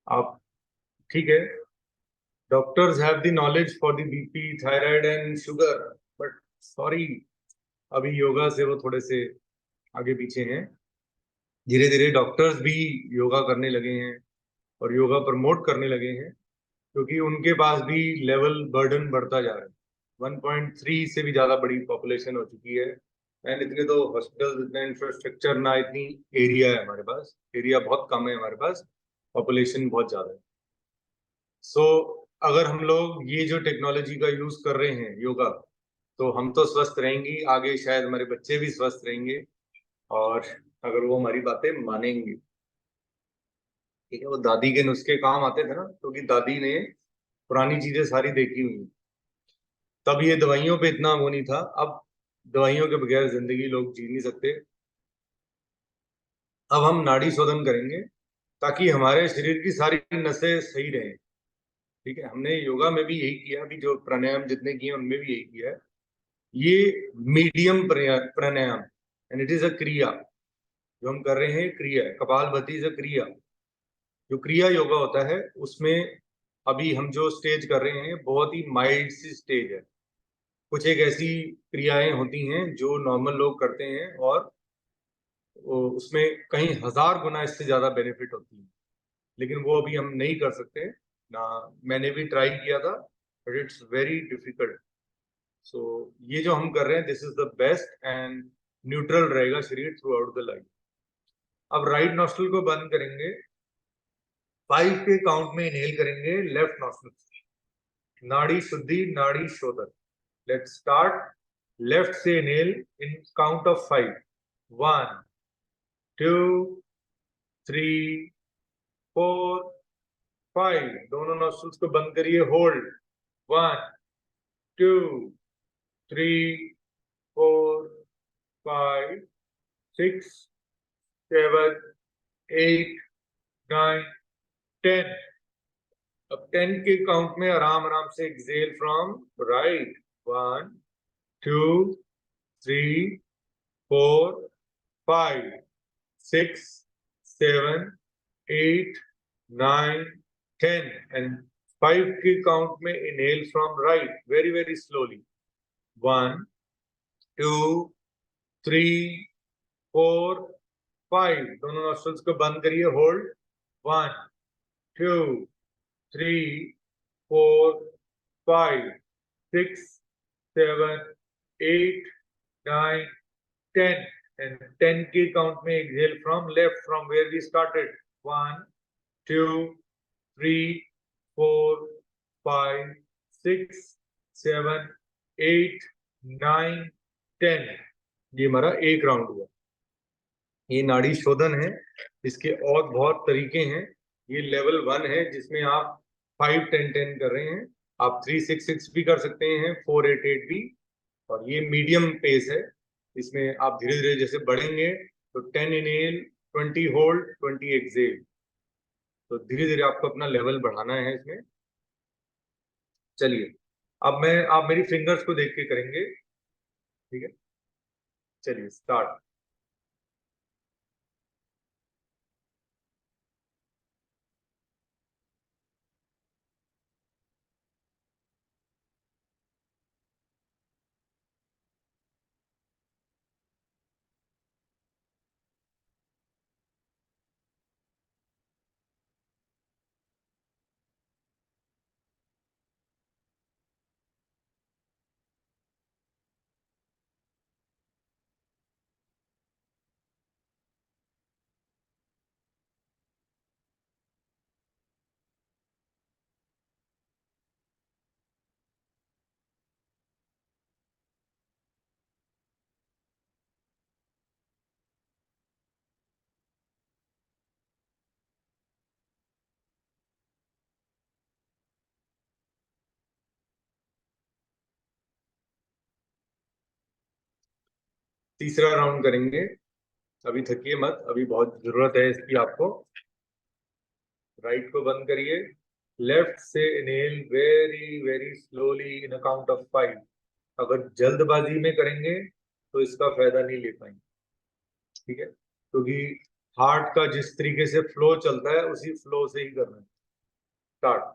आप। ठीक है, doctors have the knowledge for the BP, thyroid and sugar, but sorry, अभी योगा से वो थोड़े से आगे पीछे हैं। धीरे धीरे डॉक्टर्स भी योगा करने लगे हैं और योगा प्रमोट करने लगे हैं, क्योंकि उनके पास भी लेवल बर्डन बढ़ता जा रहा है। 1.3 से भी ज्यादा बड़ी पॉपुलेशन हो चुकी है, एंड इतने तो हॉस्पिटल, इतना इंफ्रास्ट्रक्चर ना, इतनी एरिया है हमारे पास, एरिया बहुत कम है हमारे पास, पॉपुलेशन बहुत ज्यादा है। सो अगर हम लोग ये जो टेक्नोलॉजी का यूज कर रहे हैं योगा, तो हम तो स्वस्थ रहेंगे, आगे शायद हमारे बच्चे भी स्वस्थ रहेंगे, और अगर वो हमारी बातें मानेंगे। ठीक है, वो दादी के नुस्खे काम आते थे ना, क्योंकि दादी ने पुरानी चीजें सारी देखी हुई हैं। तब ये दवाइयों पे इतना वो नहीं था, अब दवाइयों के बगैर जिंदगी लोग जी नहीं सकते। अब हम नाड़ी शोधन करेंगे ताकि हमारे शरीर की सारी नसें सही रहें। ठीक है, हमने योगा में भी यही किया, अभी जो प्राणायाम जितने किए उनमें भी यही किया है। ये medium pranayama, and it is अ क्रिया, जो हम कर रहे हैं क्रिया है, कपालभाति इज अ क्रिया। जो क्रिया योगा होता है उसमें अभी हम जो स्टेज कर रहे हैं बहुत ही माइल्ड सी स्टेज है। कुछ एक ऐसी क्रियाएं होती हैं जो नॉर्मल लोग करते हैं, और उसमें कहीं हजार गुना इससे ज्यादा बेनिफिट होती है, लेकिन वो अभी हम नहीं कर सकते ना। मैंने भी ट्राई किया था, बट इट्स वेरी डिफिकल्ट। सो ये जो हम कर रहे हैं, this is the best, and neutral रहेगा शरीर थ्रू आउट द लाइफ। अब राइट नॉस्ट्रल को बंद करेंगे, 5 के काउंट में इनहेल करेंगे लेफ्ट नॉस्ट्रल से। नाड़ी शुद्धि, नाड़ी शोधन। Let's start. लेफ्ट से इनहेल इन काउंट ऑफ 5। 1 2 3 4 5। दोनों नॉस्ट्रल्स को बंद करिए, होल्ड। 1 2 3 4 5 6 7 8 9 10। अब 10 के काउंट में आराम आराम से एक्सेल फ्रॉम राइट। 1 2 3 4 5 6 7 8 9 10, एंड 5 के काउंट में inhale from right very very slowly. 1 2 3 4 5। दोनों नॉस्ट्रल्स को बंद करिए, होल्ड। 1 2 3 4 5 6 7 8 9 10, and 10 के काउंट में exhale from left, from where we started. 1 2 3 4 5 6 7 8 9 10। ये हमारा एक राउंड हुआ। ये नाड़ी शोधन है, इसके और बहुत तरीके हैं। ये लेवल 1 है जिसमें आप 5 10 10 कर रहे हैं, आप 3 6 6 भी कर सकते हैं, 4 8 8 भी, और ये मीडियम पेस है। इसमें आप धीरे धीरे जैसे बढ़ेंगे तो 10 इनहेल, 20 होल्ड, 20 एक्सेल, तो धीरे धीरे आपको अपना लेवल बढ़ाना है इसमें। चलिए, अब आप मेरी फिंगर्स को देख के करेंगे। ठीक है, चलिए स्टार्ट। तीसरा राउंड करेंगे। अभी थकिए मत, अभी बहुत जरूरत है इसकी आपको। राइट को बंद करिए, लेफ्ट से inhale very very slowly in a count of 5। अगर जल्दबाजी में करेंगे तो इसका फायदा नहीं ले पाएंगे, ठीक है? क्योंकि हार्ट का जिस तरीके से फ्लो चलता है उसी फ्लो से ही करना है। स्टार्ट।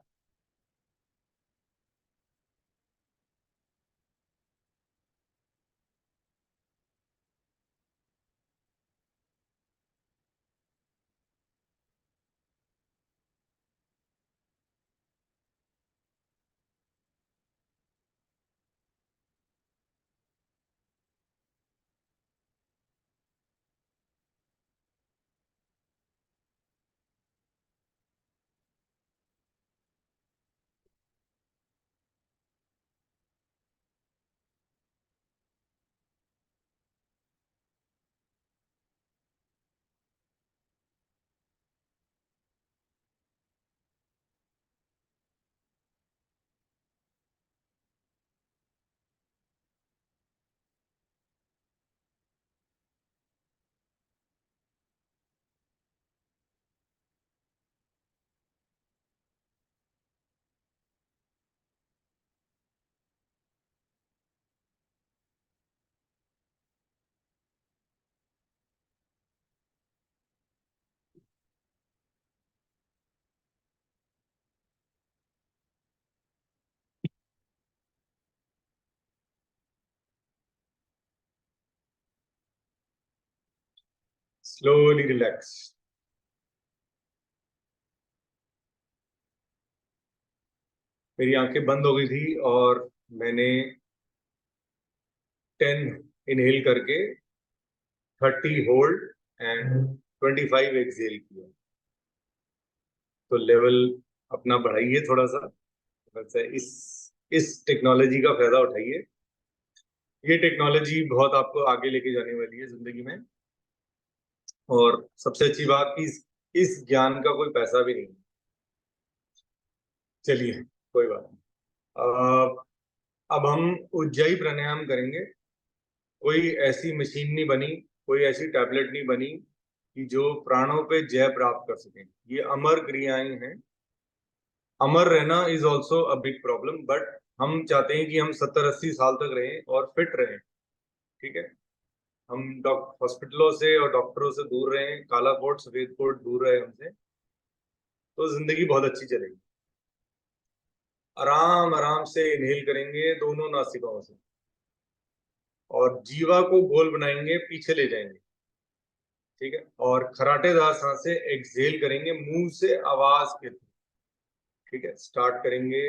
Slowly relax. मेरी आंखें बंद हो गई थी और मैंने 10 इनहेल करके 30 होल्ड एंड 25 एक्सहेल किया। तो लेवल अपना बढ़ाइए थोड़ा सा, वैसे इस टेक्नोलॉजी का फायदा उठाइए। ये टेक्नोलॉजी बहुत आपको आगे लेके जाने वाली है जिंदगी में। और सबसे अच्छी बात कि इस ज्ञान का कोई पैसा भी नहीं है। चलिए कोई बात नहीं। अब हम उज्जाई प्राणायाम करेंगे। कोई ऐसी मशीन नहीं बनी, कोई ऐसी टैबलेट नहीं बनी कि जो प्राणों पे जय प्राप्त कर सके। ये अमर क्रियाएं हैं। अमर रहना is also a big problem, but हम चाहते हैं कि हम 70-80 साल तक रहें और फिट रहें, ठीक है? हम हॉस्पिटलों से और डॉक्टरों से दूर रहें, काला कोट सफेद कोट दूर रहे हमसे, तो जिंदगी बहुत अच्छी चलेगी। आराम आराम से इनहेल करेंगे दोनों नासिकाओं से और जीवा को गोल बनाएंगे, पीछे ले जाएंगे, ठीक है? और खराटेदार सांसें एक्सहेल करेंगे मुंह से आवाज के थ्रू, ठीक है? स्टार्ट करेंगे।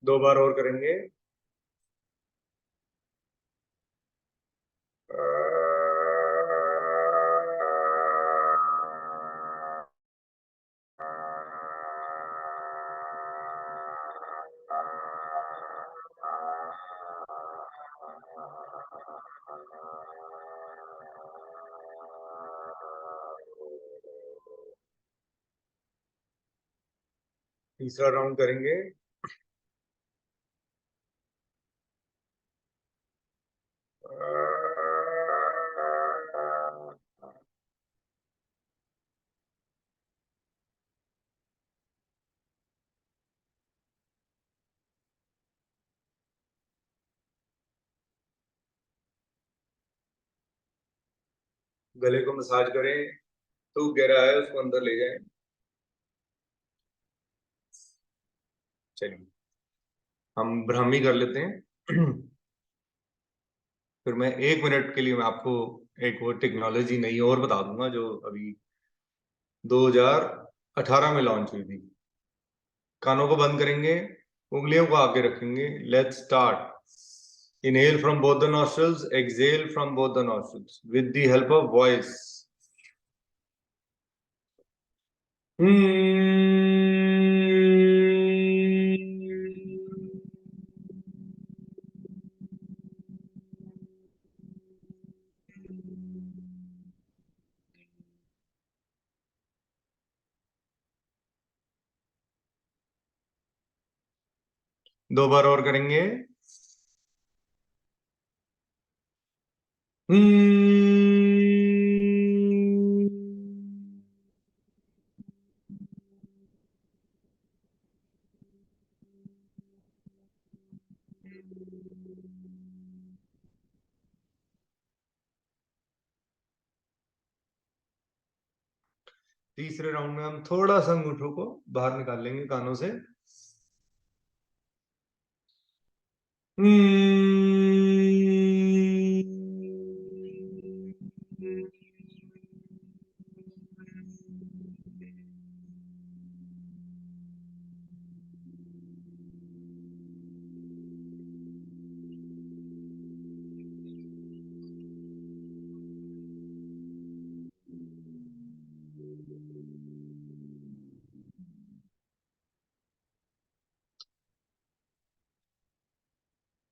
दो बार और करेंगे। तीसरा राउंड करेंगे। गले को मसाज करें, तो गहरा है उसको अंदर ले जाएं। चलिए हम ब्राह्मी कर लेते हैं। फिर मैं 1 मिनट के लिए मैं आपको एक और टेक्नोलॉजी नई और बता दूंगा जो अभी 2018 में लॉन्च हुई थी। कानों को बंद करेंगे, उंगलियों को आगे रखेंगे। Let's start. Inhale from both the nostrils, exhale from both the nostrils with the help of voice. दो बार और करेंगे। तीसरे राउंड में हम थोड़ा सा अंगूठों को बाहर निकाल लेंगे कानों से।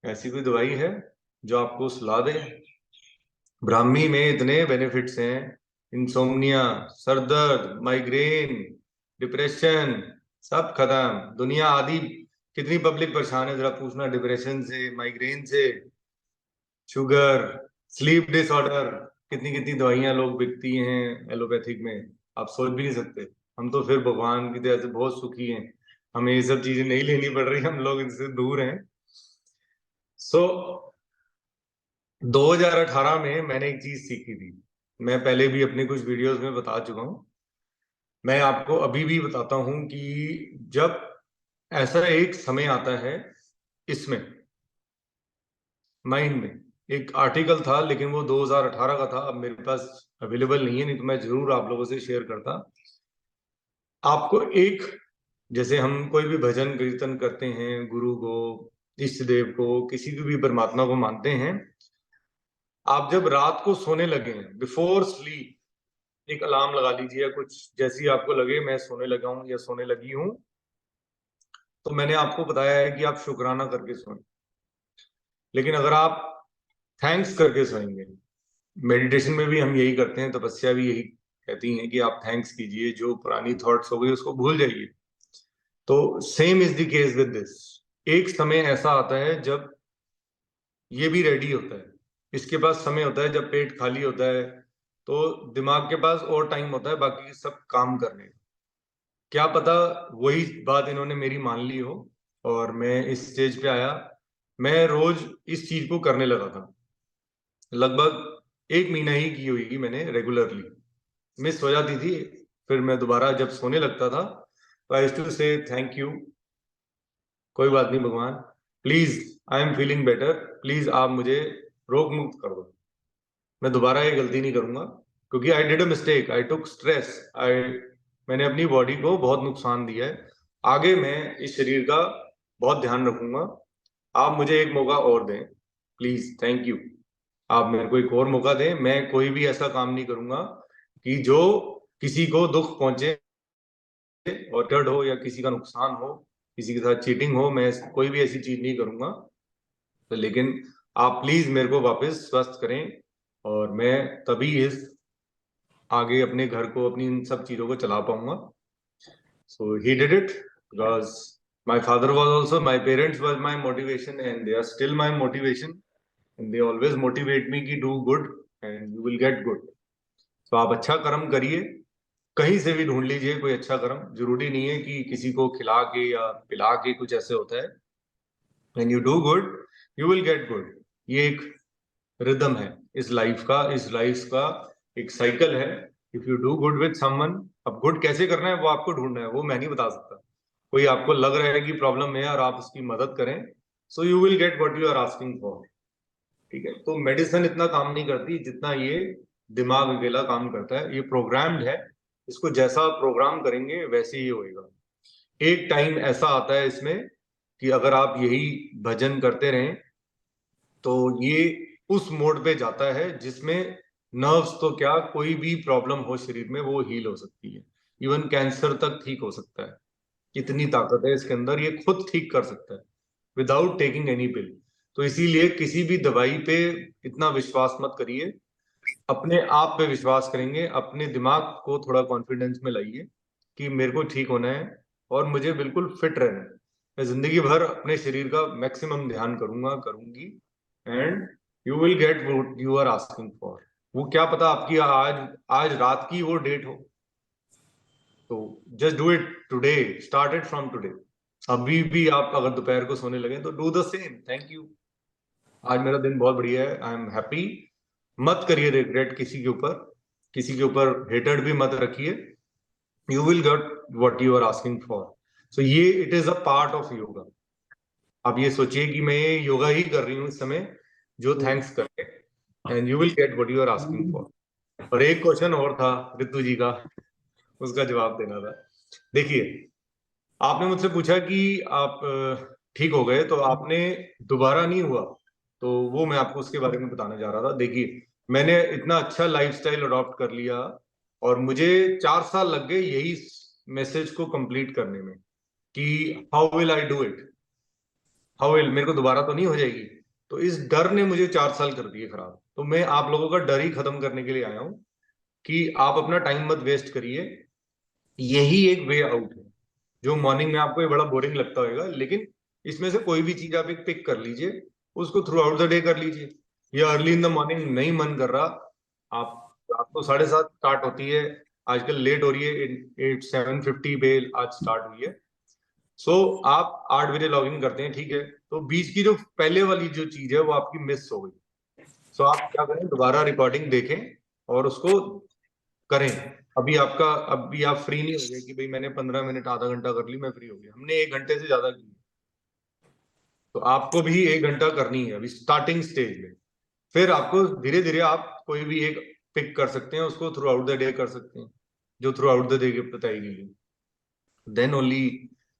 ऐसी कोई दवाई है जो आपको सुला दे? ब्राह्मी में इतने बेनिफिट्स हैं, इंसोम्निया, सर दर्द, माइग्रेन, डिप्रेशन, सब खत्म। दुनिया आधी कितनी पब्लिक परेशान है, जरा पूछना, डिप्रेशन से, माइग्रेन से, शुगर, स्लीप डिसऑर्डर, कितनी कितनी दवाइयां लोग बिकती हैं एलोपैथिक में, आप सोच भी नहीं सकते। हम तो फिर भगवान की दया से बहुत सुखी हैं, हमें ये सब चीजें नहीं लेनी पड़ रही, हम लोग इनसे दूर हैं। 2018 में मैंने एक चीज सीखी थी, मैं पहले भी अपने कुछ वीडियोस में बता चुका हूं, मैं आपको अभी भी बताता हूं कि जब ऐसा एक समय आता है, इसमें माइंड में एक आर्टिकल था, लेकिन वो 2018 का था, अब मेरे पास अवेलेबल नहीं है, नहीं तो मैं जरूर आप लोगों से शेयर करता। आपको एक, जैसे हम कोई भी भजन कीर्तन करते हैं, गुरु को, इष्ट देव को, किसी को भी परमात्मा को मानते हैं, आप जब रात को सोने लगे हैं, बिफोर स्लीप एक अलार्म लगा लीजिए, कुछ जैसी आपको लगे मैं सोने लगा हूं या सोने लगी हूं, तो मैंने आपको बताया है कि आप शुक्राना करके सोएं। लेकिन अगर आप थैंक्स करके सोएंगे, मेडिटेशन में भी हम यही करते हैं, तपस्या भी यही कहती है कि आप थैंक्स कीजिए, जो पुरानी थॉट्स हो गई उसको भूल जाइए। तो same is the case with this. एक समय ऐसा आता है जब ये भी रेडी होता है, इसके पास समय होता है, जब पेट खाली होता है तो दिमाग के पास और टाइम होता है बाकी सब काम करने का। क्या पता वही बात इन्होंने मेरी मान ली हो और मैं इस स्टेज पे आया। मैं रोज इस चीज को करने लगा था, लगभग 1 महीना ही की हुई मैंने रेगुलरली, मिस हो जाती थी, फिर मैं दोबारा जब सोने लगता था तो आई यूज्ड टू से थैंक यू, कोई बात नहीं भगवान, please I am feeling better, please आप मुझे रोग मुक्त कर दो, मैं दोबारा ये गलती नहीं करूंगा, क्योंकि I did a mistake, I took stress, मैंने अपनी बॉडी को बहुत नुकसान दिया है, आगे मैं इस शरीर का बहुत ध्यान रखूंगा, आप मुझे एक मौका और दें प्लीज, थैंक यू, आप मेरे को एक और मौका दें, मैं कोई भी ऐसा काम नहीं करूंगा कि जो किसी को दुख पहुंचे और डर हो या किसी का नुकसान हो, किसी के साथ चीटिंग हो, मैं कोई भी ऐसी चीज नहीं करूंगा। तो लेकिन आप प्लीज मेरे को वापस स्वस्थ करें और मैं तभी इस आगे अपने घर को, अपनी इन सब चीजों को चला पाऊंगा। So he did it because my father was also, my parents were my motivation and they are still my motivation and they always motivate me कि do good and you will get good। तो आप अच्छा कर्म करिए, कहीं से भी ढूंढ लीजिए कोई अच्छा कर्म, जरूरी नहीं है कि किसी को खिला के या पिला के कुछ ऐसे होता है। When you do good you will get good। ये एक रिदम है इस लाइफ का, इस लाइफ का एक साइकिल है। If you do good with someone, अब गुड कैसे करना है वो आपको ढूंढना है, वो मैं नहीं बता सकता। कोई आपको लग रहा है कि प्रॉब्लम है और आप उसकी मदद करें, so you will get what you are asking for. ठीक है, तो मेडिसिन इतना काम नहीं करती जितना ये दिमाग अकेला काम करता है, ये प्रोग्राम्ड है, इसको जैसा प्रोग्राम करेंगे वैसे ही होएगा। एक टाइम ऐसा आता है इसमें कि अगर आप यही भजन करते रहें तो ये उस मोड पे जाता है जिसमें नर्व्स तो क्या, कोई भी प्रॉब्लम हो शरीर में वो हील हो सकती है, इवन कैंसर तक ठीक हो सकता है। इतनी ताकत है इसके अंदर, ये खुद ठीक कर सकता है विदाउट टेकिंग एनी पिल। तो इसीलिए किसी भी दवाई पे इतना विश्वास मत करिए, अपने आप पे विश्वास करेंगे, अपने दिमाग को थोड़ा कॉन्फिडेंस में लाइए कि मेरे को ठीक होना है और मुझे बिल्कुल फिट रहना है। मैं जिंदगी भर अपने शरीर का मैक्सिमम ध्यान करूंगी, and you will get what you are asking for. वो क्या पता आपकी आज रात की वो डेट हो, तो just do it today, start it from today. अभी भी आप अगर दोपहर को सोने लगे तो do the same. Thank you, आज मेरा दिन बहुत बढ़िया है, आई एम हैप्पी। मत करिए रिग्रेट किसी के ऊपर हेटेड भी मत रखिए। You will get what you are asking for. So ये it is a part of yoga. आप ये सोचिए कि मैं ये योगा ही कर रही हूँ इस समय, जो थैंक्स करके, and you will get what you are asking for. और एक क्वेश्चन और था रितु जी का, उसका जवाब देना था। देखिए, आपने मुझसे पूछा कि आप ठीक हो गए तो आपने दोबारा नहीं हुआ, तो वो मैं आपको उसके बारे में बताने जा रहा था। देखिए, मैंने इतना अच्छा लाइफस्टाइल अडॉप्ट कर लिया और मुझे 4 साल लग गए यही मैसेज को कंप्लीट करने में कि how will I do it, how will, मेरे को दोबारा तो नहीं हो जाएगी। तो इस डर ने मुझे 4 साल कर दिए खराब। तो मैं आप लोगों का डर ही खत्म करने के लिए आया हूं कि आप अपना टाइम मत वेस्ट करिए, यही एक वे आउट है। जो मॉर्निंग में आपको ये बड़ा बोरिंग लगता होगा, लेकिन इसमें से कोई भी चीज आप एक पिक कर लीजिए, उसको थ्रू आउट द डे कर लीजिए। या अर्ली इन द मॉर्निंग नहीं मन कर रहा, आप रात को 7:30 स्टार्ट होती है, आजकल लेट हो रही है, 7:50 पे आज स्टार्ट हुई है। सो आप 8 बजे लॉग इन करते हैं, ठीक है, तो बीच की जो पहले वाली जो चीज है वो आपकी मिस हो गई। सो आप क्या करें, दोबारा रिकॉर्डिंग देखें और उसको करें। अभी आप फ्री नहीं हो गए कि भाई मैंने 15 मिनट आधा घंटा कर ली, मैं फ्री हो गया। हमने 1 घंटे से ज्यादा की, तो आपको भी 1 घंटा करनी है अभी स्टार्टिंग स्टेज में। फिर आपको धीरे धीरे आप कोई भी एक पिक कर सकते हैं, उसको थ्रू आउट द डे कर सकते हैं, जो थ्रू आउट द डे बताई गई है। Then only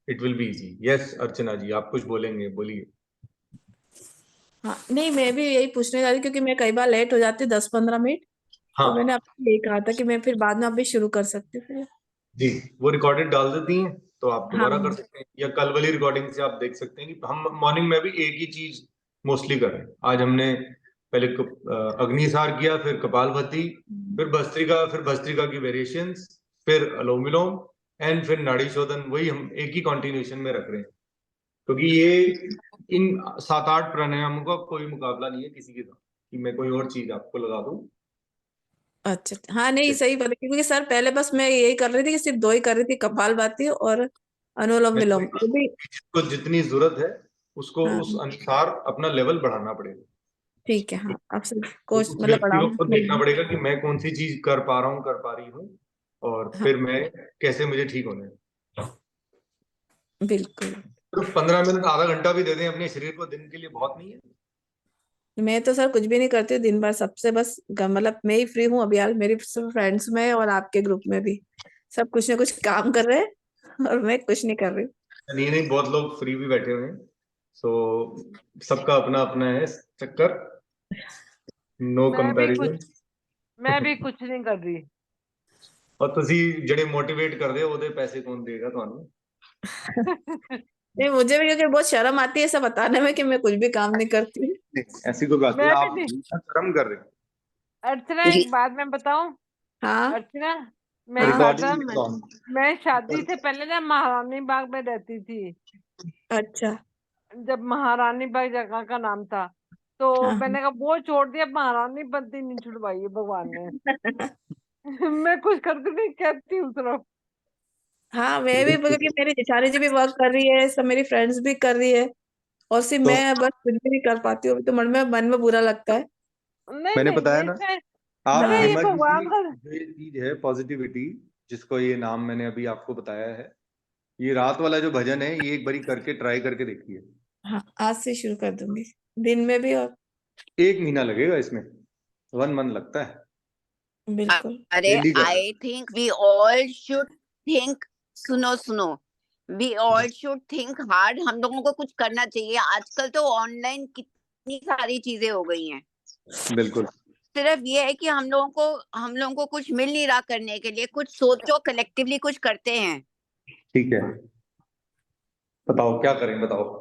it will be easy. Yes Archana ji, आप कुछ बोलेंगे, बोलिए। हाँ नहीं, मैं भी यही पूछने जा रही क्योंकि मैं कई बार लेट हो जाती 10-15 मिनट, तो हाँ मैंने आपको यही कहा था कि मैं फिर बाद में आप भी शुरू कर सकती हूँ फिर। जी, वो रिकॉर्डेड डाल देती हैं तो आप हाँ दोबारा कर सकते हैं, या कल वाली रिकॉर्डिंग से आप देख सकते हैं कि हम मॉर्निंग में भी एक ही चीज मोस्टली कर रहे हैं। आज हमने पहले अग्निसार किया, फिर कपालभाति, फिर भस्त्रिका की वेरिएशंस, फिर अनुलोम विलोम, एंड फिर नाड़ी शोधन। वही हम एक ही कॉन्टिन्यूशन में रख रहे हैं, क्योंकि ये इन 7-8 प्राणायामों का कोई मुकाबला नहीं है किसी के साथ कि मैं कोई और चीज आपको लगा दूं। अच्छा, हाँ नहीं सही बात है, क्योंकि सर पहले बस मैं यही कर रही थी कि सिर्फ 2 ही कर रही थी, कपालभाति और अनुलोम मैं विलोम। वही वो भी जिसको जितनी जरूरत है उसको हाँ उस अनुसार अपना लेवल बढ़ाना पड़ेगा। ठीक है, हाँ आपसे तो कोच उस मतलब व्यक्ति को बढ़ाऊंगी। खुद देखना पड़ेगा कि मैं कौन सी चीज कर पा रहा हूँ, कर पा रही हूँ, और हाँ फिर मैं कैसे मुझे ठीक होना है। बिल्कुल। तो 15 मिनट आधा घंटा भी दे दें अपने शरीर को दिन के लिए, बहुत नहीं है। मैं तो सर कुछ भी नहीं करती हूँ दिन भर, सबसे बस मतलब मैं ही फ्री हूँ अभी यार, मेरी सब फ्रेंड्स में और आपके ग्रुप में भी सब कुछ ना कुछ काम कर रहे हैं और मैं कुछ नहीं कर रही हूँ। नहीं नहीं, बहुत लोग फ्री भी बैठे हुए हैं। सो सबका अपना अपना है चक्कर, नो कंपैरिजन। मैं भी कुछ नहीं कर रही। और ਤੁਸੀਂ ਜਿਹੜੇ मोटिवेट कर दे ਉਹਦੇ पैसे कौन देगा ਤੁਹਾਨੂੰ? नहीं मुझे भी क्योंकि बहुत शर्म आती है ऐसा बताने में कि मैं कुछ भी काम नहीं करती हूँ। ऐसी कोई बात नहीं, मैं भी आप नहीं। शर्म कर रहे हो। अर्चना जी एक बात मैं बताऊं। हाँ अर्चना, मेरी हाँ बात रिकॉर्डिंग है। मैं शादी से पहले ना महारानी बाग में रहती थी, अच्छा जब महारानी बाग जगह का नाम था। तो हाँ मैंने कहा वो छोड़ दिया, महारानी बत्ती नहीं छुड़वाई है भगवान ने। मैं कुछ करती नहीं, कहती हूँ सिर्फ। हाँ मैं भी, क्योंकि मेरी जेठानी जी भी वर्क कर रही है, सब मेरी फ्रेंड्स भी कर रही है और सिर्फ तो मैं बस कुछ भी नहीं कर पाती हूँ, तो मन में बुरा लगता है। नहीं मैंने नहीं बताया नहीं, ना, इसमें आप अरे हाँ ये दिमाग भगवान का। जो ये चीज है पॉजिटिविटी, जिसको ये नाम मैंने अभी आपको बताया है, ये रात वाला जो भजन है, ये एक बारी करके ट्राई करके देखिए। हाँ आज से शुरू कर दूंगी, दिन में भी और 1 महीना लगेगा इसमें, 1 मंथ लगता है, बिल्कुल। अरे डेली करना। I think we all should think, सुनो सुनो, we all should think hard. हम लोगों को कुछ करना चाहिए। आजकल तो ऑनलाइन इतनी सारी चीजें हो गई हैं। बिल्कुल। सिर्फ ये है कि हम लोगों को कुछ मिल नहीं रहा करने के लिए, कुछ सोचो, कलेक्टिवली कुछ करते हैं। ठीक है, बताओ क्या करें, बताओ।